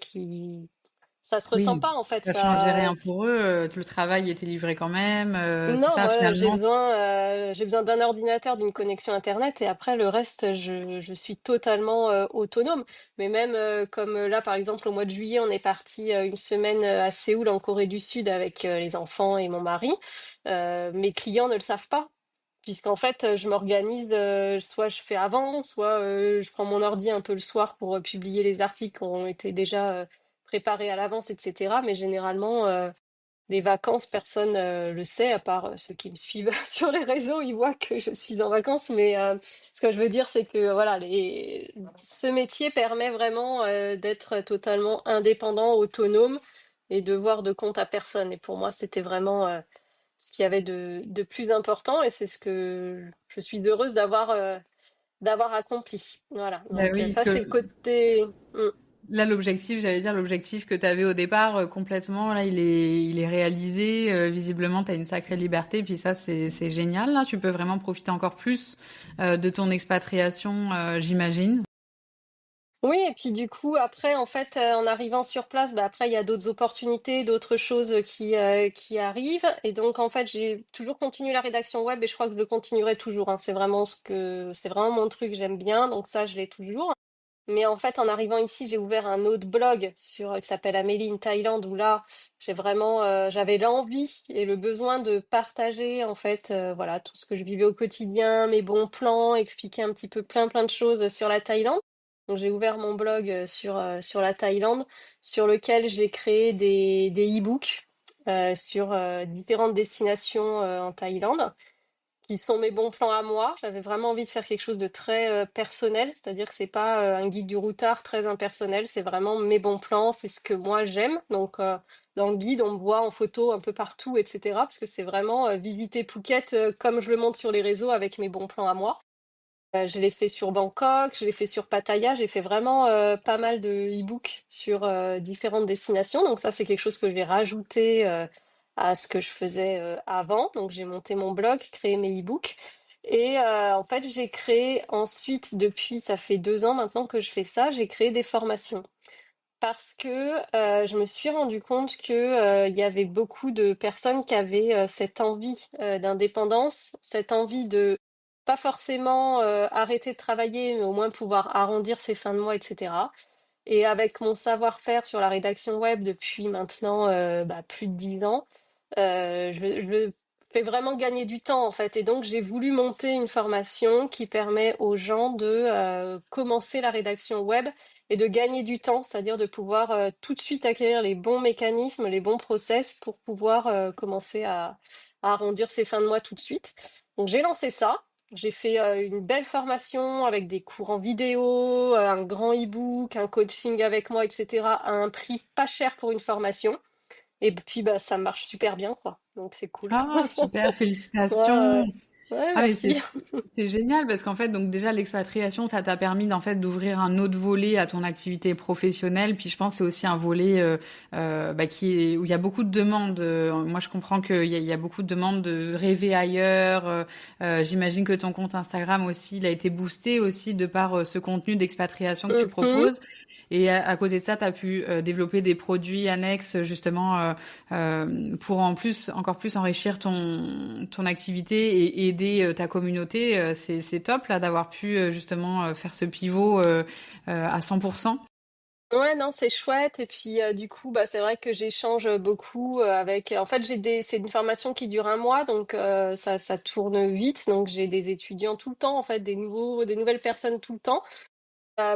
B: Ça se ressent
A: Oui,
B: pas en fait.
A: ça changeait
B: Ça,
A: rien pour eux. Tout le travail était livré quand même. C'est
B: Non,
A: ça,
B: moi
A: finalement.
B: j'ai besoin d'un ordinateur, d'une connexion Internet et après le reste, je suis totalement autonome. Mais même comme là, par exemple, au mois de juillet, on est parti une semaine à Séoul en Corée du Sud avec les enfants et mon mari. Mes clients ne le savent pas, puisqu'en fait, je m'organise, soit je fais avant, soit je prends mon ordi un peu le soir pour publier les articles qui ont été déjà préparés à l'avance, etc. Mais généralement, les vacances, personne le sait, à part ceux qui me suivent sur les réseaux, ils voient que je suis en vacances. Mais ce que je veux dire, c'est que voilà, ce métier permet vraiment d'être totalement indépendant, autonome et de voir de compte à personne. Et pour moi, c'était vraiment ce qu'il y avait de plus important et c'est ce que je suis heureuse d'avoir accompli. Voilà,
A: Bah
B: donc
A: oui,
B: ça,
A: parce
B: c'est le
A: que
B: côté.
A: là, l'objectif, j'allais dire, l'objectif que tu avais au départ, complètement, là, il est réalisé. Visiblement, tu as une sacrée liberté. Puis ça, c'est génial. Là, tu peux vraiment profiter encore plus de ton expatriation, j'imagine.
B: Oui, et puis du coup, après, en fait, en arrivant sur place, bah, après, il y a d'autres opportunités, d'autres choses qui arrivent. Et donc, en fait, j'ai toujours continué la rédaction web et je crois que je le continuerai toujours, hein. C'est vraiment mon truc, j'aime bien. Donc ça, je l'ai toujours. Mais en fait, en arrivant ici, j'ai ouvert un autre blog qui s'appelle Amélie in Thaïlande, où là, j'avais l'envie et le besoin de partager, en fait, voilà, tout ce que je vivais au quotidien, mes bons plans, expliquer un petit peu plein de choses sur la Thaïlande. Donc, j'ai ouvert mon blog sur la Thaïlande, sur lequel j'ai créé des e-books sur différentes destinations en Thaïlande qui sont mes bons plans à moi. J'avais vraiment envie de faire quelque chose de très personnel, c'est-à-dire que c'est pas un guide du routard très impersonnel, c'est vraiment mes bons plans, c'est ce que moi j'aime. Donc dans le guide, on me voit en photo un peu partout, etc. Parce que c'est vraiment visiter Phuket comme je le montre sur les réseaux avec mes bons plans à moi. Je l'ai fait sur Bangkok, je l'ai fait sur Pattaya, j'ai fait vraiment pas mal de e-books sur différentes destinations. Donc ça, c'est quelque chose que je vais rajouter à ce que je faisais avant. Donc j'ai monté mon blog, créé mes e-books. Et en fait, j'ai créé ensuite, depuis, ça fait 2 ans maintenant que je fais ça, j'ai créé des formations parce que je me suis rendu compte que il y avait beaucoup de personnes qui avaient cette envie d'indépendance, cette envie de pas forcément arrêter de travailler, mais au moins pouvoir arrondir ses fins de mois, etc. Et avec mon savoir-faire sur la rédaction web depuis maintenant plus de 10 ans, je fais vraiment gagner du temps en fait. Et donc j'ai voulu monter une formation qui permet aux gens de commencer la rédaction web et de gagner du temps, c'est-à-dire de pouvoir tout de suite acquérir les bons mécanismes, les bons process pour pouvoir commencer à arrondir ses fins de mois tout de suite. Donc j'ai lancé ça. J'ai fait une belle formation avec des cours en vidéo, un grand e-book, un coaching avec moi, etc. à un prix pas cher pour une formation. Et puis bah ça marche super bien, quoi. Donc c'est cool.
A: Ah, super,
B: Ouais, ouais,
A: félicitations.
B: ouais. Ouais,
A: Ah mais
B: merci.
A: c'est génial parce qu'en fait donc déjà l'expatriation ça t'a permis d'en fait d'ouvrir un autre volet à ton activité professionnelle puis je pense que c'est aussi un volet bah, qui est où il y a beaucoup de demandes. Moi je comprends qu'il y a beaucoup de demandes de rêver ailleurs. J'imagine que ton compte Instagram aussi il a été boosté aussi de par ce contenu d'expatriation que tu
B: Mhm.
A: proposes et à côté de ça tu as pu développer des produits annexes justement pour en plus, encore plus enrichir ton activité et aider ta communauté. C'est top là d'avoir pu justement faire ce pivot à 100%.
B: Ouais, non, c'est chouette. Et puis, du coup, bah, c'est vrai que j'échange beaucoup avec. En fait, c'est une formation qui dure un mois, donc ça tourne vite. Donc, j'ai des étudiants tout le temps, en fait, des nouvelles personnes tout le temps.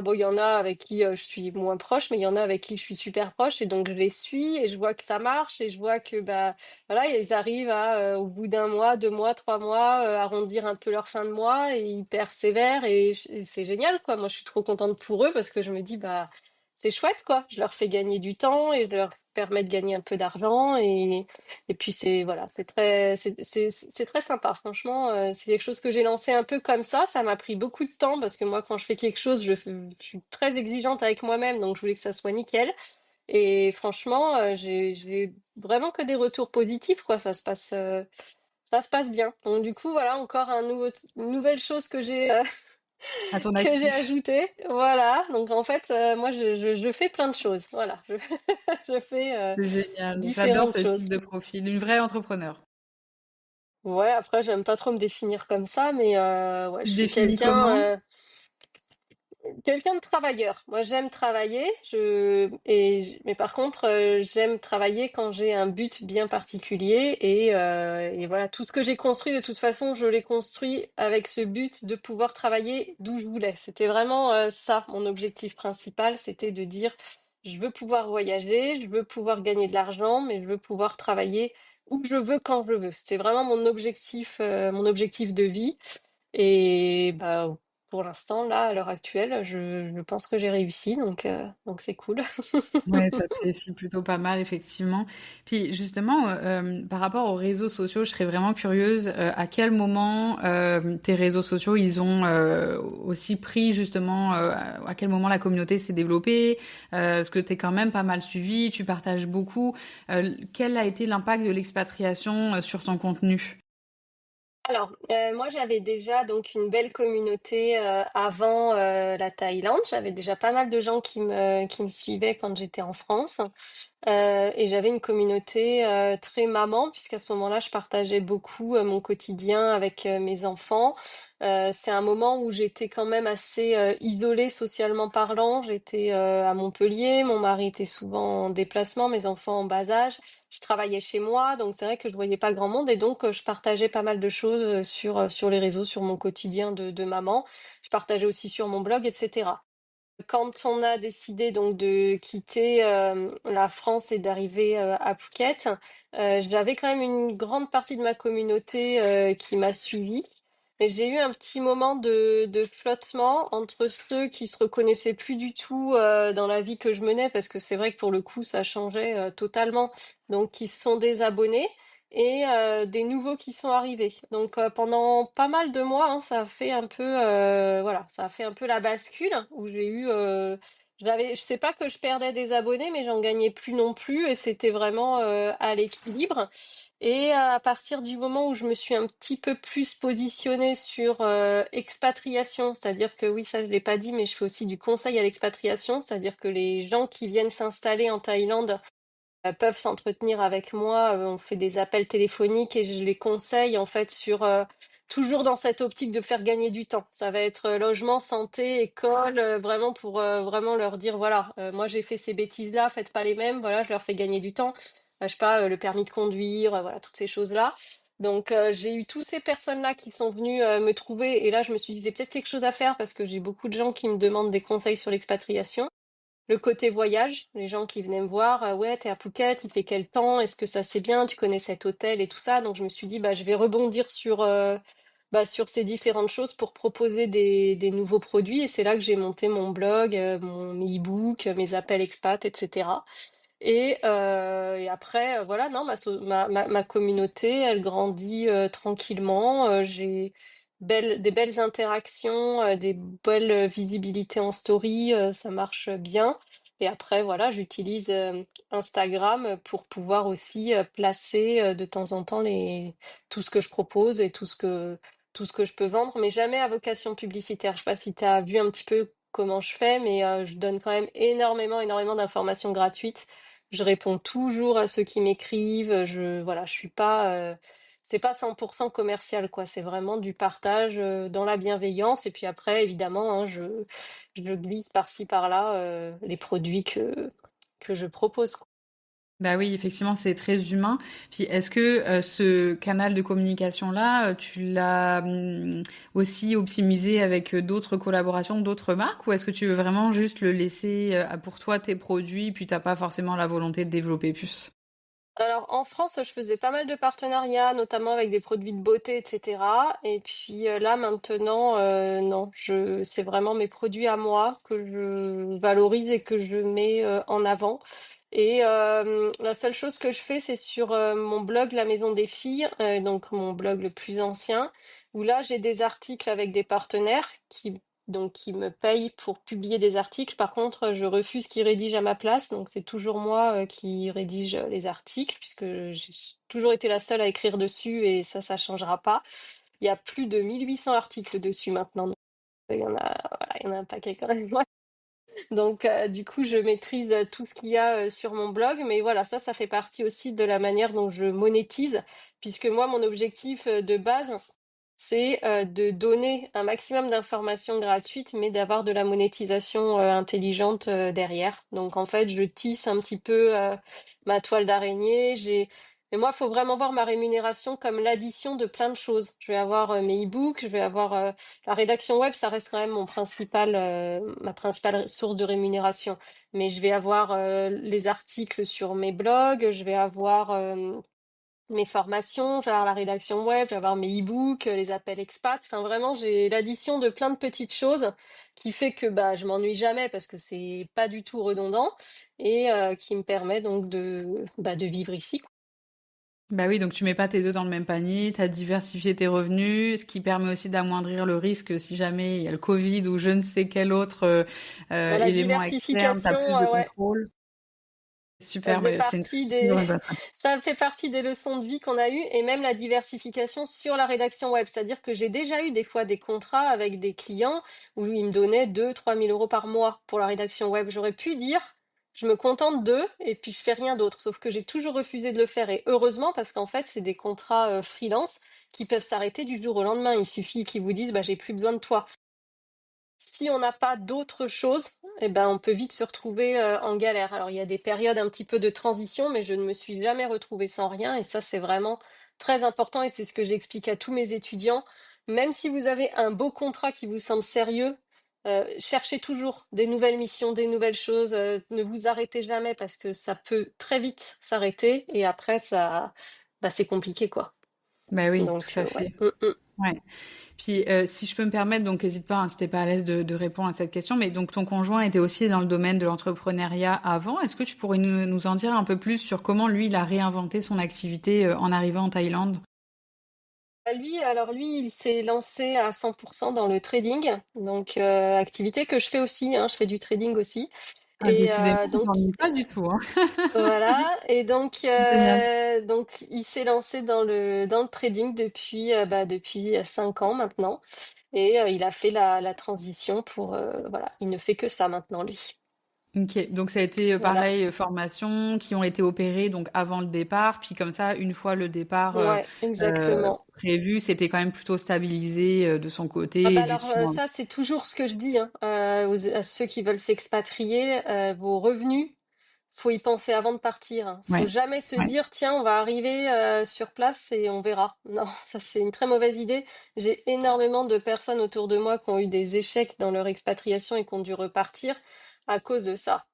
B: Bon, il y en a avec qui je suis moins proche, mais il y en a avec qui je suis super proche, et donc je les suis et je vois que ça marche et je vois que bah voilà, ils arrivent à au bout d'un mois, 2 mois, 3 mois, arrondir un peu leur fin de mois et ils persévèrent et c'est génial quoi. Moi, je suis trop contente pour eux parce que je me dis bah c'est chouette quoi. Je leur fais gagner du temps et je leur permets de gagner un peu d'argent et puis c'est voilà, c'est très sympa. Franchement, c'est quelque chose que j'ai lancé un peu comme ça. Ça m'a pris beaucoup de temps parce que moi, quand je fais quelque chose, je suis très exigeante avec moi-même, donc je voulais que ça soit nickel. Et franchement, j'ai vraiment que des retours positifs, quoi. Ça se passe bien. Donc du coup, voilà encore une nouvelle chose que j'ai
A: À ton
B: que j'ai
A: actif.
B: ajoutée. Voilà. Donc en fait, moi, je fais plein de choses. Voilà, je fais
A: C'est génial. J'adore
B: différentes
A: ce type
B: choses.
A: de profil. Une vraie entrepreneur.
B: Ouais, après, j'aime pas trop me définir comme ça, mais ouais,
A: Tu te
B: je suis
A: définis comment?
B: quelqu'un de travailleur. Moi, j'aime travailler, mais par contre, j'aime travailler quand j'ai un but bien particulier et voilà, tout ce que j'ai construit, de toute façon, je l'ai construit avec ce but de pouvoir travailler d'où je voulais. C'était vraiment ça, mon objectif principal, c'était de dire, je veux pouvoir voyager, je veux pouvoir gagner de l'argent, mais je veux pouvoir travailler où je veux, quand je veux. C'était vraiment mon objectif de vie. Et bah, pour l'instant, là, à l'heure actuelle, je pense que j'ai réussi, donc c'est cool.
A: Ouais, ça te réussit plutôt pas mal, effectivement. Puis justement, par rapport aux réseaux sociaux, je serais vraiment curieuse à quel moment tes réseaux sociaux, ils ont aussi pris justement, à quel moment la communauté s'est développée, parce que tu es quand même pas mal suivi, tu partages beaucoup. Quel a été l'impact de l'expatriation sur ton contenu?
B: Alors, moi, j'avais déjà donc une belle communauté avant la Thaïlande. J'avais déjà pas mal de gens qui me suivaient quand j'étais en France. Et j'avais une communauté très maman, puisqu'à ce moment-là, je partageais beaucoup mon quotidien avec mes enfants. C'est un moment où j'étais quand même assez isolée socialement parlant. J'étais à Montpellier, mon mari était souvent en déplacement, mes enfants en bas âge. Je travaillais chez moi, donc c'est vrai que je voyais pas grand monde et donc je partageais pas mal de choses sur les réseaux, sur mon quotidien de maman. Je partageais aussi sur mon blog, etc. Quand on a décidé donc de quitter la France et d'arriver à Phuket, j'avais quand même une grande partie de ma communauté qui m'a suivie. Et j'ai eu un petit moment de flottement entre ceux qui se reconnaissaient plus du tout dans la vie que je menais, parce que c'est vrai que pour le coup, ça changeait totalement. Donc, qui se sont désabonnés et des nouveaux qui sont arrivés. Donc pendant pas mal de mois, hein, ça a fait un peu, voilà, ça a fait un peu la bascule où je sais pas que je perdais des abonnés, mais j'en gagnais plus non plus et c'était vraiment à l'équilibre. Et à partir du moment où je me suis un petit peu plus positionnée sur expatriation, c'est-à-dire que oui, ça je l'ai pas dit, mais je fais aussi du conseil à l'expatriation, c'est-à-dire que les gens qui viennent s'installer en Thaïlande peuvent s'entretenir avec moi. On fait des appels téléphoniques et je les conseille en fait sur toujours dans cette optique de faire gagner du temps. Ça va être logement, santé, école, vraiment pour vraiment leur dire voilà, moi j'ai fait ces bêtises-là, faites pas les mêmes. Voilà, je leur fais gagner du temps. Je sais pas, le permis de conduire, voilà, toutes ces choses-là. Donc j'ai eu toutes ces personnes-là qui sont venues me trouver et là je me suis dit, il y a peut-être quelque chose à faire parce que j'ai beaucoup de gens qui me demandent des conseils sur l'expatriation. Le côté voyage, les gens qui venaient me voir, ouais, t'es à Phuket, il fait quel temps? Est-ce que ça c'est bien? Tu connais cet hôtel et tout ça. Donc je me suis dit, bah, je vais rebondir sur ces différentes choses pour proposer des nouveaux produits. Et c'est là que j'ai monté mon blog, mes e-books, mes appels expat, etc. Et après, voilà, non, ma communauté, elle grandit tranquillement. J'ai des belles interactions, des belles visibilités en story, ça marche bien. Et après, voilà, j'utilise Instagram pour pouvoir aussi placer de temps en temps tout ce que je propose et tout ce que je peux vendre, mais jamais à vocation publicitaire. Je sais pas si tu as vu un petit peu comment je fais, mais je donne quand même énormément d'informations gratuites. Je réponds toujours à ceux qui m'écrivent. Voilà, je suis pas, c'est pas 100% commercial, quoi. C'est vraiment du partage dans la bienveillance. Et puis après, évidemment, hein, je glisse par-ci par-là les produits que je propose, quoi.
A: Bah oui, effectivement, c'est très humain. Puis est-ce que ce canal de communication-là, tu l'as aussi optimisé avec d'autres collaborations, d'autres marques, ou est-ce que tu veux vraiment juste le laisser pour toi, tes produits, puis t'as pas forcément la volonté de développer plus?
B: Alors en France, je faisais pas mal de partenariats, notamment avec des produits de beauté, etc. Et puis là maintenant, non, c'est vraiment mes produits à moi que je valorise et que je mets en avant. Et la seule chose que je fais, c'est sur mon blog La Maison des Filles, donc mon blog le plus ancien, où là j'ai des articles avec des partenaires qui me payent pour publier des articles. Par contre, je refuse qu'ils rédigent à ma place, donc c'est toujours moi qui rédige les articles, puisque j'ai toujours été la seule à écrire dessus et ça changera pas. Il y a plus de 1800 articles dessus maintenant, donc voilà, il y en a un paquet quand même. Donc, du coup, je maîtrise tout ce qu'il y a sur mon blog, mais voilà, ça fait partie aussi de la manière dont je monétise, puisque moi, mon objectif de base, c'est de donner un maximum d'informations gratuites, mais d'avoir de la monétisation intelligente derrière. Donc, en fait, je tisse un petit peu ma toile d'araignée. Mais moi, il faut vraiment voir ma rémunération comme l'addition de plein de choses. Je vais avoir mes e-books, je vais avoir la rédaction web, ça reste quand même ma principale source de rémunération. Mais je vais avoir les articles sur mes blogs, je vais avoir mes formations, je vais avoir la rédaction web, je vais avoir mes e-books, les appels expats. Enfin, vraiment, j'ai l'addition de plein de petites choses qui fait que bah, je m'ennuie jamais parce que c'est pas du tout redondant et qui me permet donc de vivre ici, quoi.
A: Bah oui, donc tu mets pas tes œufs dans le même panier, tu as diversifié tes revenus, ce qui permet aussi d'amoindrir le risque si jamais il y a le Covid ou je ne sais quel autre
B: La
A: élément externe, tu as
B: diversification,
A: plus de
B: ouais.
A: contrôle.
B: Ça
A: Super,
B: fait
A: mais c'est une très
B: partie
A: très
B: des,
A: bonne retraite.
B: ça fait partie des leçons de vie qu'on a eues et même la diversification sur la rédaction web. C'est-à-dire que j'ai déjà eu des fois des contrats avec des clients où ils me donnaient 2 000 à 3 000 € par mois pour la rédaction web. J'aurais pu dire, je me contente d'eux et puis je fais rien d'autre. Sauf que j'ai toujours refusé de le faire et heureusement parce qu'en fait, c'est des contrats freelance qui peuvent s'arrêter du jour au lendemain. Il suffit qu'ils vous disent, bah, j'ai plus besoin de toi. Si on n'a pas d'autre chose, eh ben, on peut vite se retrouver en galère. Alors, il y a des périodes un petit peu de transition, mais je ne me suis jamais retrouvée sans rien. Et ça, c'est vraiment très important. Et c'est ce que j'explique à tous mes étudiants. Même si vous avez un beau contrat qui vous semble sérieux, cherchez toujours des nouvelles missions, des nouvelles choses. Ne vous arrêtez jamais parce que ça peut très vite s'arrêter. Et après, bah, c'est compliqué, quoi.
A: Bah oui,
B: Donc,
A: tout à
B: ouais.
A: fait. Ouais. Puis, si je peux me permettre, donc n'hésite pas, hein, si t'es pas à l'aise de répondre à cette question, mais donc ton conjoint était aussi dans le domaine de l'entrepreneuriat avant. Est-ce que tu pourrais nous en dire un peu plus sur comment lui, il a réinventé son activité en arrivant en Thaïlande?
B: Lui, il s'est lancé à 100% dans le trading, donc activité que je fais aussi, hein, je fais du trading aussi.
A: Ah,
B: Et
A: décidément, on
B: donc
A: s'ennuie pas du tout, hein.
B: voilà, et donc
A: Génial.
B: il s'est lancé dans le trading depuis 5 ans maintenant, et il a fait la transition pour voilà, il ne fait que ça maintenant lui.
A: Ok, donc ça a été
B: Voilà,
A: pareil, formations qui ont été opérées donc avant le départ, puis comme ça, une fois le départ
B: ouais, exactement.
A: prévu, c'était quand même plutôt stabilisé de son
B: Ah
A: côté,
B: bah
A: et vu
B: alors
A: qu'ils sont...
B: ça c'est toujours ce que je dis hein, à ceux qui veulent s'expatrier, vos revenus, faut y penser avant de partir, hein. Faut
A: Ouais,
B: jamais se
A: ouais.
B: dire tiens on va arriver sur place et on verra. Non, ça c'est une très mauvaise idée. J'ai énormément de personnes autour de moi qui ont eu des échecs dans leur expatriation et qui ont dû repartir à cause de ça.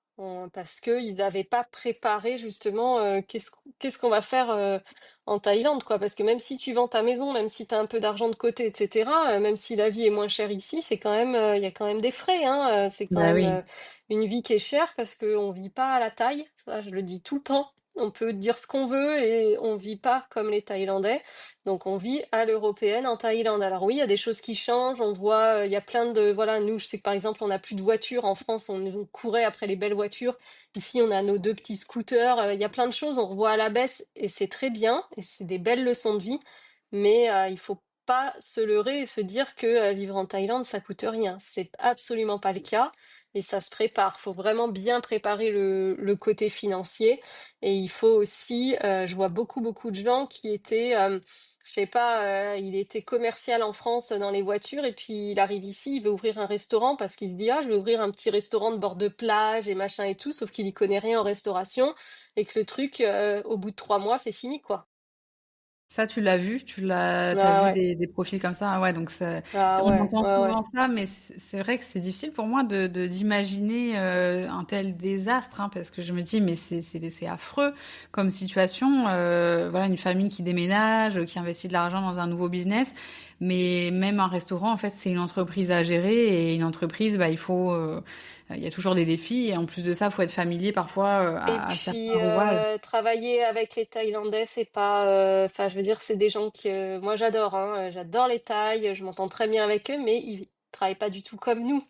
B: parce qu'ils n'avaient pas préparé justement qu'est-ce qu'on va faire en Thaïlande, quoi. Parce que même si tu vends ta maison, même si tu as un peu d'argent de côté, etc., même si la vie est moins chère ici, c'est quand même, il y a quand même des frais, hein. C'est quand
A: Bah
B: même
A: oui.
B: une vie qui est chère parce qu'on vit pas à la Thaï. Ça, je le dis tout le temps. On peut dire ce qu'on veut et on vit pas comme les Thaïlandais. Donc on vit à l'européenne en Thaïlande. Alors oui, il y a des choses qui changent. On voit, il y a plein de, voilà, nous, je sais que par exemple, on n'a plus de voitures. En France, on courait après les belles voitures. Ici, on a nos deux petits scooters. Il y a plein de choses. On revoit à la baisse et c'est très bien. Et c'est des belles leçons de vie. Mais il faut pas se leurrer et se dire que vivre en Thaïlande, ça coûte rien. C'est absolument pas le cas. Et ça se prépare. Faut vraiment bien préparer le côté financier. Et il faut aussi, je vois beaucoup de gens qui étaient, je sais pas, il était commercial en France dans les voitures et puis il arrive ici, il veut ouvrir un restaurant parce qu'il se dit, ah, je vais ouvrir un petit restaurant de bord de plage et machin et tout, sauf qu'il y connaît rien en restauration et que le truc, au bout de 3 mois, c'est fini, quoi.
A: Ça, tu l'as vu? T'as
B: Ah
A: vu
B: ouais,
A: des profils comme ça? Ah ouais, donc
B: ah
A: on
B: ouais,
A: entend
B: ouais, ouais.
A: souvent ça, mais c'est vrai que c'est difficile pour moi d'imaginer un tel désastre, hein, parce que je me dis, mais c'est affreux comme situation. Voilà, une famille qui déménage, qui investit de l'argent dans un nouveau business, mais même un restaurant, en fait, c'est une entreprise à gérer et une entreprise, bah, il y a toujours des défis et en plus de ça, il faut être familier parfois
B: Et
A: à
B: puis
A: certains rouages.
B: travailler avec les Thaïlandais, c'est pas, enfin, je veux dire, c'est des gens que moi j'adore, hein, j'adore les Thaïs, je m'entends très bien avec eux, mais ils travaillent pas du tout comme nous.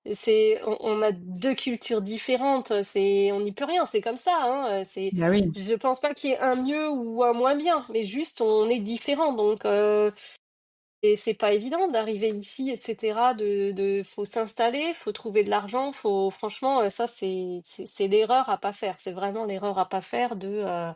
B: On a deux cultures différentes, on n'y peut rien, c'est comme ça, hein,
A: Bah oui,
B: je pense pas qu'il y ait un mieux ou un moins bien, mais juste on est différents, donc. Et c'est pas évident d'arriver ici, etc. Faut s'installer, faut trouver de l'argent, franchement, ça, c'est l'erreur à pas faire. C'est vraiment l'erreur à pas faire de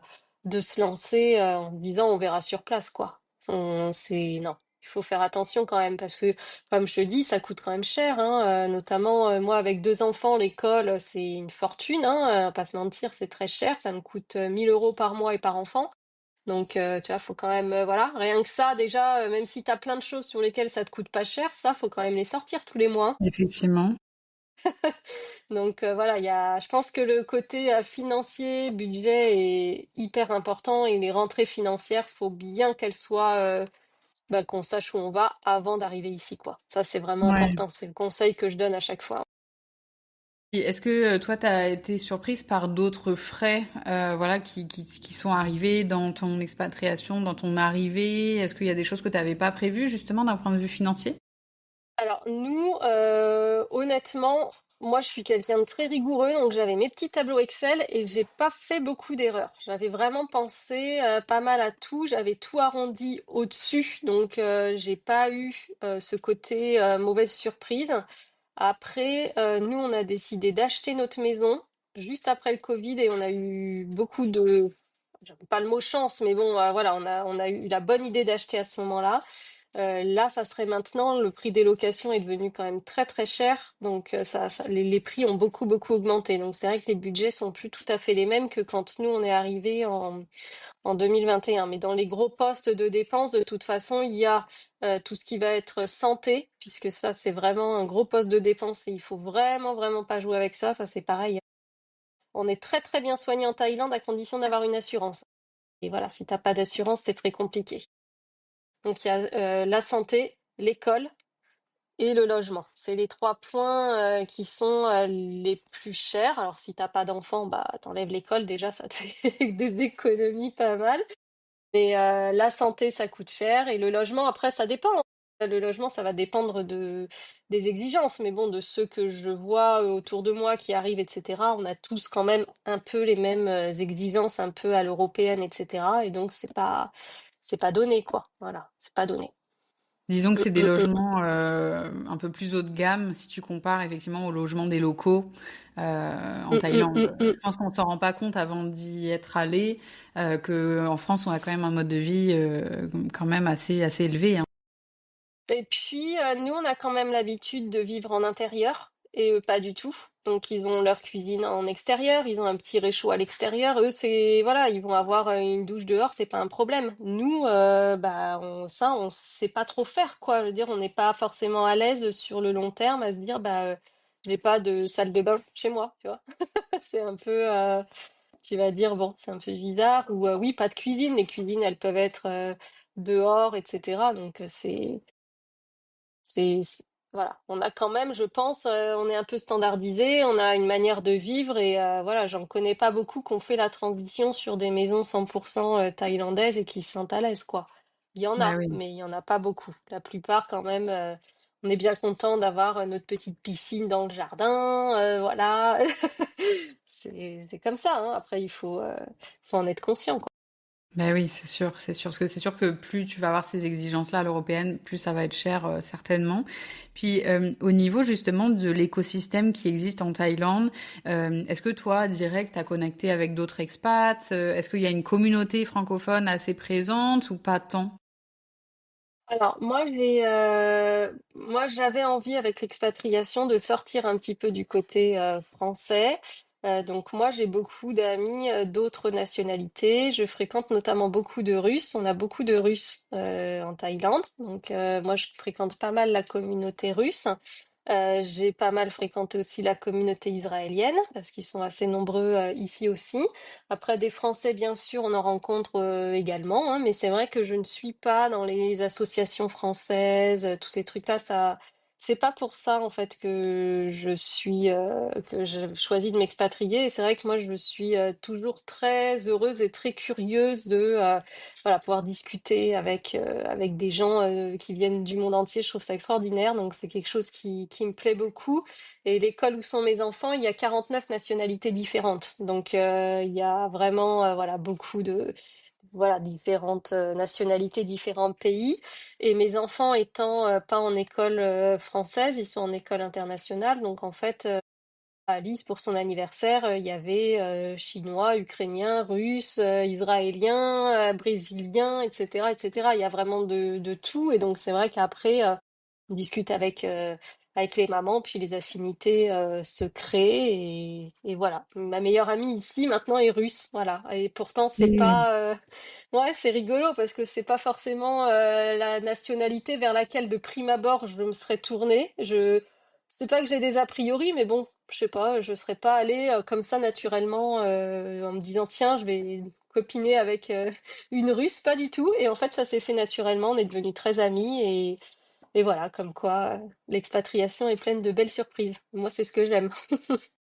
B: se lancer, en se disant on verra sur place, quoi. Non. Il faut faire attention quand même parce que, comme je te dis, ça coûte quand même cher, hein. Notamment, moi, avec deux enfants, l'école, c'est une fortune, hein. Pas se mentir, c'est très cher. Ça me coûte 1 000 € par mois et par enfant. Donc, tu vois, faut quand même, voilà, rien que ça, déjà, même si t'as plein de choses sur lesquelles ça te coûte pas cher, ça, faut quand même les sortir tous les mois.
A: effectivement.
B: Donc, voilà, je pense que le côté financier, budget est hyper important et les rentrées financières, faut bien qu'elles soient, bah, qu'on sache où on va avant d'arriver ici, quoi. Ça, c'est vraiment
A: Ouais.
B: important. C'est le conseil que je donne à chaque fois.
A: Et est-ce que toi, tu as été surprise par d'autres frais voilà, qui sont arrivés dans ton expatriation, dans ton arrivée? Est-ce qu'il y a des choses que tu n'avais pas prévues, justement, d'un point de vue financier?
B: Alors nous, honnêtement, moi je suis quelqu'un de très rigoureux, donc j'avais mes petits tableaux Excel et j'ai pas fait beaucoup d'erreurs. J'avais vraiment pensé pas mal à tout, j'avais tout arrondi au-dessus, donc j'ai pas eu ce côté mauvaise surprise. Après, nous on a décidé d'acheter notre maison juste après le Covid et on a eu beaucoup de, j'aime pas le mot chance, mais bon, voilà, on a eu la bonne idée d'acheter à ce moment-là. Là, ça serait maintenant, le prix des locations est devenu quand même très très cher, donc les prix ont beaucoup augmenté. Donc c'est vrai que les budgets sont plus tout à fait les mêmes que quand nous on est arrivé en 2021. Mais dans les gros postes de dépenses, de toute façon, il y a tout ce qui va être santé, puisque ça c'est vraiment un gros poste de dépense et il faut vraiment pas jouer avec ça. Ça c'est pareil. On est très très bien soigné en Thaïlande à condition d'avoir une assurance. Et voilà, si t'as pas d'assurance, c'est très compliqué. Donc il y a la santé, l'école et le logement. C'est les trois points qui sont les plus chers. Alors si t'as pas d'enfant, bah t'enlèves l'école, déjà ça te fait des économies pas mal. Mais la santé, ça coûte cher. Et le logement, après, ça dépend, hein. Le logement, ça va dépendre des exigences. Mais bon, de ceux que je vois autour de moi qui arrivent, etc., on a tous quand même un peu les mêmes exigences, un peu à l'européenne, etc. Et donc, c'est pas donné, quoi. Voilà, c'est pas donné.
A: Disons que
B: Mm,
A: c'est des
B: mm, mm.
A: logements un peu plus haut de gamme si tu compares effectivement aux logements des locaux en
B: Mm, mm,
A: Thaïlande.
B: mm, mm.
A: Je pense qu'on ne s'en rend pas compte avant d'y être allé, qu'en France, on a quand même un mode de vie quand même assez élevé, hein.
B: Et puis, nous, on a quand même l'habitude de vivre en intérieur et eux, pas du tout. Donc, ils ont leur cuisine en extérieur, ils ont un petit réchaud à l'extérieur. Eux, voilà, ils vont avoir une douche dehors, c'est pas un problème. Nous, bah, on sait pas trop faire, quoi. Je veux dire, on n'est pas forcément à l'aise sur le long terme à se dire, bah, j'ai pas de salle de bain chez moi, tu vois. C'est un peu, tu vas dire, bon, c'est un peu bizarre. Ou oui, pas de cuisine. Les cuisines, elles peuvent être dehors, etc. Donc voilà, on a quand même, je pense, on est un peu standardisé, on a une manière de vivre et voilà, j'en connais pas beaucoup qui ont fait la transition sur des maisons 100% thaïlandaises et qui se sentent à l'aise, quoi. Il y en
A: Bah
B: a,
A: oui.
B: mais il y en a pas beaucoup. La plupart, quand même, on est bien content d'avoir notre petite piscine dans le jardin, voilà. C'est comme ça, hein. Après, faut en être conscient, quoi.
A: Ben oui, c'est sûr, c'est sûr. Parce que c'est sûr que plus tu vas avoir ces exigences-là à l'européenne, plus ça va être cher, certainement. Puis, au niveau justement de l'écosystème qui existe en Thaïlande, est-ce que toi, direct, t'as connecté avec d'autres expats? Est-ce qu'il y a une communauté francophone assez présente ou pas tant?
B: Alors moi j'avais envie avec l'expatriation de sortir un petit peu du côté français. Donc moi j'ai beaucoup d'amis d'autres nationalités. Je fréquente notamment beaucoup de Russes. On a beaucoup de Russes en Thaïlande. Donc moi je fréquente pas mal la communauté russe. J'ai pas mal fréquenté aussi la communauté israélienne parce qu'ils sont assez nombreux ici aussi. Après, des Français, bien sûr, on en rencontre également, hein, mais c'est vrai que je ne suis pas dans les associations françaises, tous ces trucs-là, c'est pas pour ça en fait que j'ai choisi de m'expatrier. Et c'est vrai que moi, je suis toujours très heureuse et très curieuse de voilà pouvoir discuter avec des gens qui viennent du monde entier. Je trouve ça extraordinaire, donc c'est quelque chose qui me plaît beaucoup. Et l'école où sont mes enfants, il y a 49 nationalités différentes. Donc, il y a vraiment voilà, beaucoup de voilà, différentes nationalités, différents pays. Et mes enfants étant pas en école française, ils sont en école internationale. Donc, en fait, à Alice, pour son anniversaire, il y avait chinois, ukrainiens, russes, israéliens, brésiliens, etc., etc. Il y a vraiment de tout. Et donc, c'est vrai qu'après, on discute avec les mamans, puis les affinités se créent. Et voilà. Ma meilleure amie ici, maintenant, est russe. Voilà. Et pourtant, c'est
A: Et
B: pas... Ouais, c'est rigolo parce que c'est pas forcément la nationalité vers laquelle de prime abord je me serais tournée. Je sais pas que j'ai des a priori, mais bon, je sais pas, je serais pas allée comme ça naturellement en me disant tiens, je vais copiner avec une Russe, pas du tout. Et en fait, ça s'est fait naturellement. On est devenus très amis et voilà, comme quoi l'expatriation est pleine de belles surprises. Moi, c'est ce que j'aime.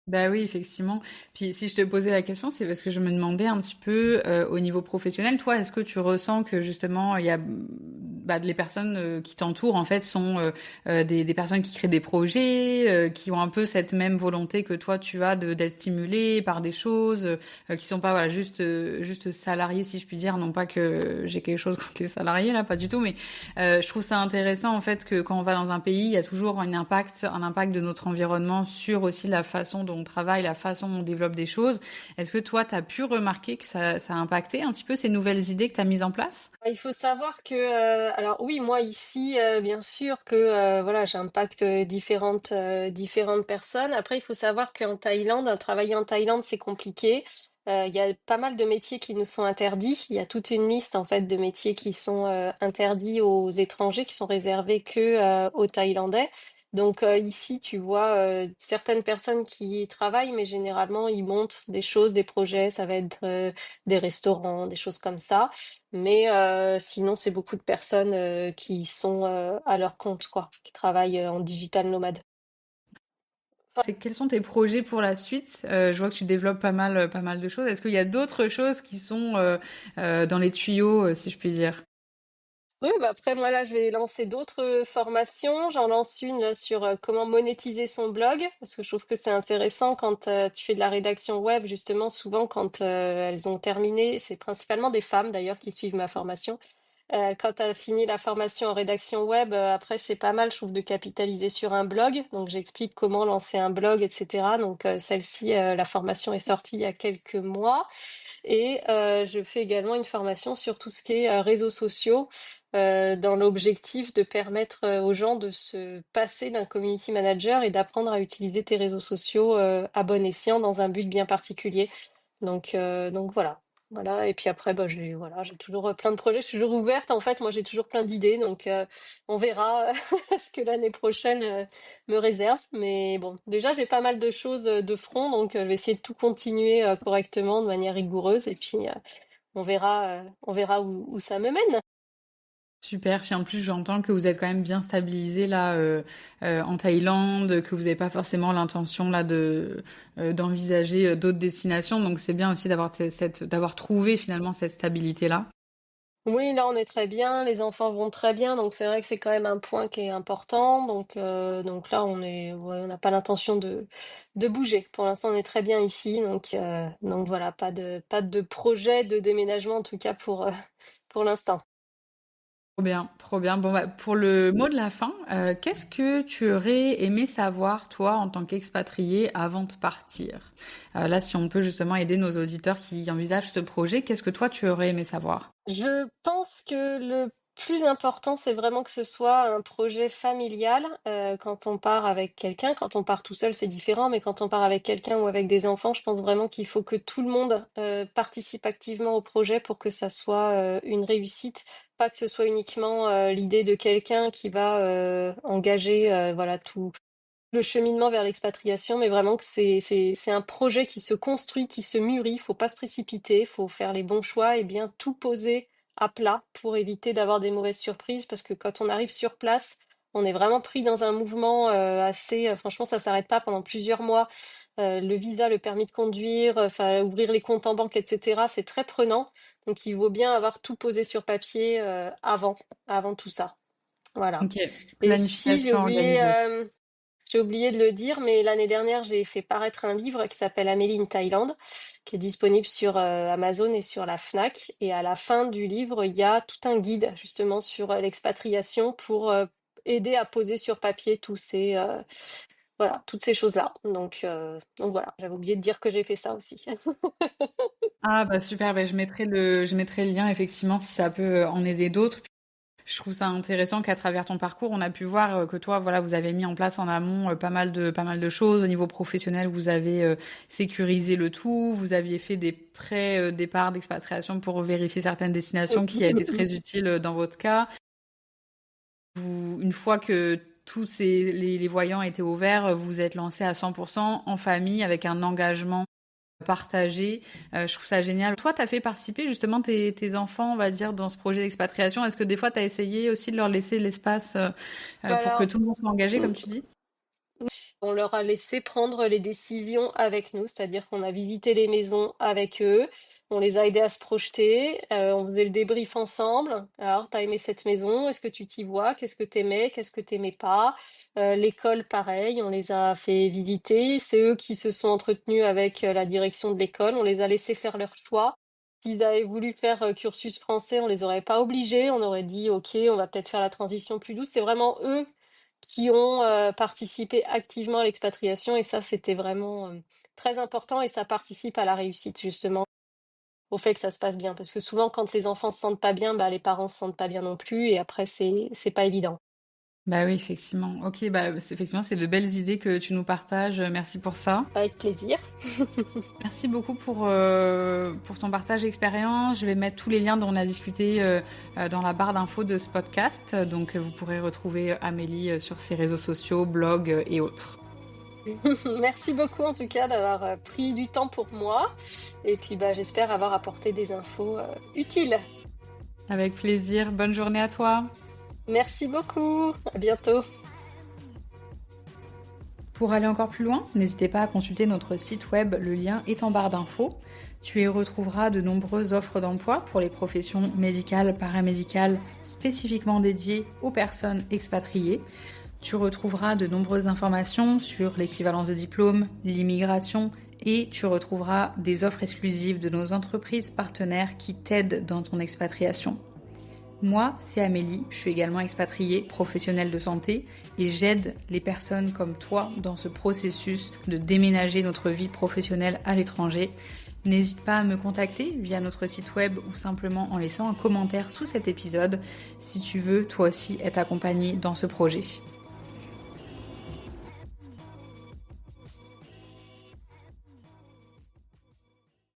A: bah oui, effectivement. Puis si je te posais la question, c'est parce que je me demandais un petit peu au niveau professionnel, toi, est-ce que tu ressens que justement il y a bah, les personnes qui t'entourent en fait sont des personnes qui créent des projets, qui ont un peu cette même volonté que toi tu as de d'être stimulé par des choses, qui sont pas voilà juste salariés si je puis dire, non pas que j'ai quelque chose contre les salariés là, pas du tout, mais je trouve ça intéressant en fait que quand on va dans un pays, il y a toujours un impact de notre environnement sur aussi la façon dont on travaille, la façon dont on développe des choses. Est-ce que toi, tu as pu remarquer que ça a impacté un petit peu ces nouvelles idées que tu as mises en place?
B: Il faut savoir que, alors oui, moi ici, bien sûr que voilà, j'impacte différentes personnes. Après, il faut savoir qu'en Thaïlande, travailler en Thaïlande, c'est compliqué. Il y a pas mal de métiers qui nous sont interdits. Il y a toute une liste en fait de métiers qui sont interdits aux étrangers, qui sont réservés que aux Thaïlandais. Donc ici, tu vois certaines personnes qui y travaillent, mais généralement ils montent des choses, des projets. Ça va être des restaurants, des choses comme ça. Mais sinon, c'est beaucoup de personnes qui sont à leur compte, quoi, qui travaillent en digital nomade. Enfin,
A: C'est quels sont tes projets pour la suite? Je vois que tu développes pas mal de choses. Est-ce qu'il y a d'autres choses qui sont dans les tuyaux, si je puis dire?
B: oui, bah après, moi, là, je vais lancer d'autres formations. J'en lance une là, sur comment monétiser son blog, parce que je trouve que c'est intéressant quand tu fais de la rédaction web, justement, souvent quand elles ont terminé, c'est principalement des femmes d'ailleurs qui suivent ma formation. Quand tu as fini la formation en rédaction web, après, c'est pas mal, je trouve, de capitaliser sur un blog. Donc, j'explique comment lancer un blog, etc. Donc, celle-ci, la formation est sortie il y a quelques mois. Et je fais également une formation sur tout ce qui est réseaux sociaux, dans l'objectif de permettre aux gens de se passer d'un community manager et d'apprendre à utiliser tes réseaux sociaux à bon escient dans un but bien particulier. Donc voilà. Voilà et puis après, bah, j'ai toujours, plein de projets, je suis toujours ouverte en fait. Moi, j'ai toujours plein d'idées donc on verra ce que l'année prochaine, me réserve. Mais bon, déjà, j'ai pas mal de choses, de front donc je vais essayer de tout continuer, correctement, de manière rigoureuse et puis, on verra où ça me mène.
A: Super, puis en plus j'entends que vous êtes quand même bien stabilisé là en Thaïlande, que vous n'avez pas forcément l'intention là de d'envisager d'autres destinations, donc c'est bien aussi d'avoir trouvé finalement cette stabilité là.
B: Oui, là, on est très bien, les enfants vont très bien, donc c'est vrai que c'est quand même un point qui est important. Donc là, ouais, on n'a pas l'intention de bouger. Pour l'instant, on est très bien ici, donc voilà, pas de projet de déménagement en tout cas pour l'instant.
A: Trop bien, trop bien. Bon, bah, pour le mot de la fin, qu'est-ce que tu aurais aimé savoir, toi, en tant qu'expatrié, avant de partir? Là, si on peut justement aider nos auditeurs qui envisagent ce projet, qu'est-ce que toi, tu aurais aimé savoir?
B: Je pense que le plus important, c'est vraiment que ce soit un projet familial. Quand on part avec quelqu'un, quand on part tout seul, c'est différent, mais quand on part avec quelqu'un ou avec des enfants, je pense vraiment qu'il faut que tout le monde participe activement au projet pour que ça soit une réussite. Pas que ce soit uniquement l'idée de quelqu'un qui va engager voilà tout le cheminement vers l'expatriation, mais vraiment que c'est un projet qui se construit, qui se mûrit. Faut pas se précipiter, faut faire les bons choix et bien tout poser à plat pour éviter d'avoir des mauvaises surprises. Parce que quand on arrive sur place, on est vraiment pris dans un mouvement assez. Franchement, ça s'arrête pas pendant plusieurs mois. Le visa, le permis de conduire, enfin ouvrir les comptes en banque, etc. C'est très prenant. Donc il vaut bien avoir tout posé sur papier avant tout ça. Voilà.
A: Ok,
B: Et si
A: planification organisée.
B: j'ai oublié de le dire, mais l'année dernière, j'ai fait paraître un livre qui s'appelle Amélie in Thaïlande, qui est disponible sur Amazon et sur la Fnac. Et à la fin du livre, il y a tout un guide justement sur l'expatriation pour aider à poser sur papier voilà, toutes ces choses-là. Donc voilà, j'avais oublié de dire que j'ai fait ça aussi.
A: Ah bah super, bah, je mettrai le lien effectivement si ça peut en aider d'autres. Je trouve ça intéressant qu'à travers ton parcours, on a pu voir que toi, voilà, vous avez mis en place en amont pas mal de choses. Au niveau professionnel, vous avez sécurisé le tout. Vous aviez fait des pré-départs d'expatriation pour vérifier certaines destinations qui a été très utile dans votre cas. Une fois que les voyants étaient ouverts, vous vous êtes lancé à 100% en famille avec un engagement partagé. Je trouve ça génial. Toi, tu as fait participer justement tes enfants, on va dire, dans ce projet d'expatriation. Est-ce que des fois, tu as essayé aussi de leur laisser l'espace pour que
B: Voilà.
A: tout le monde soit engagé, comme tu dis?
B: On leur a laissé prendre les décisions avec nous, c'est-à-dire qu'on a visité les maisons avec eux, on les a aidés à se projeter, on faisait le débrief ensemble. Alors, t'as aimé cette maison? Est-ce que tu t'y vois? Qu'est-ce que t'aimais? Qu'est-ce que t'aimais pas? L'école, pareil, on les a fait visiter. C'est eux qui se sont entretenus avec la direction de l'école. On les a laissés faire leur choix. S'ils avaient voulu faire cursus français, on les aurait pas obligés. On aurait dit, OK, on va peut-être faire la transition plus douce. C'est vraiment eux qui ont participé activement à l'expatriation et ça, c'était vraiment très important et ça participe à la réussite justement, au fait que ça se passe bien. Parce que souvent, quand les enfants se sentent pas bien, bah, les parents se sentent pas bien non plus et après, c'est pas évident.
A: Bah oui, effectivement. Ok, bah effectivement, c'est de belles idées que tu nous partages. Merci pour ça.
B: Avec plaisir.
A: Merci beaucoup pour ton partage d'expérience. Je vais mettre tous les liens dont on a discuté dans la barre d'infos de ce podcast. Donc, vous pourrez retrouver Amélie sur ses réseaux sociaux, blogs et autres.
B: Merci beaucoup en tout cas d'avoir pris du temps pour moi et puis bah, j'espère avoir apporté des infos utiles.
A: Avec plaisir. Bonne journée à toi.
B: Merci beaucoup. À bientôt.
A: Pour aller encore plus loin, n'hésitez pas à consulter notre site web, le lien est en barre d'infos. Tu y retrouveras de nombreuses offres d'emploi pour les professions médicales, paramédicales, spécifiquement dédiées aux personnes expatriées. Tu retrouveras de nombreuses informations sur l'équivalence de diplôme, l'immigration et tu retrouveras des offres exclusives de nos entreprises partenaires qui t'aident dans ton expatriation. Moi, c'est Amélie, je suis également expatriée, professionnelle de santé et j'aide les personnes comme toi dans ce processus de déménager notre vie professionnelle à l'étranger. N'hésite pas à me contacter via notre site web ou simplement en laissant un commentaire sous cet épisode si tu veux toi aussi être accompagné dans ce projet.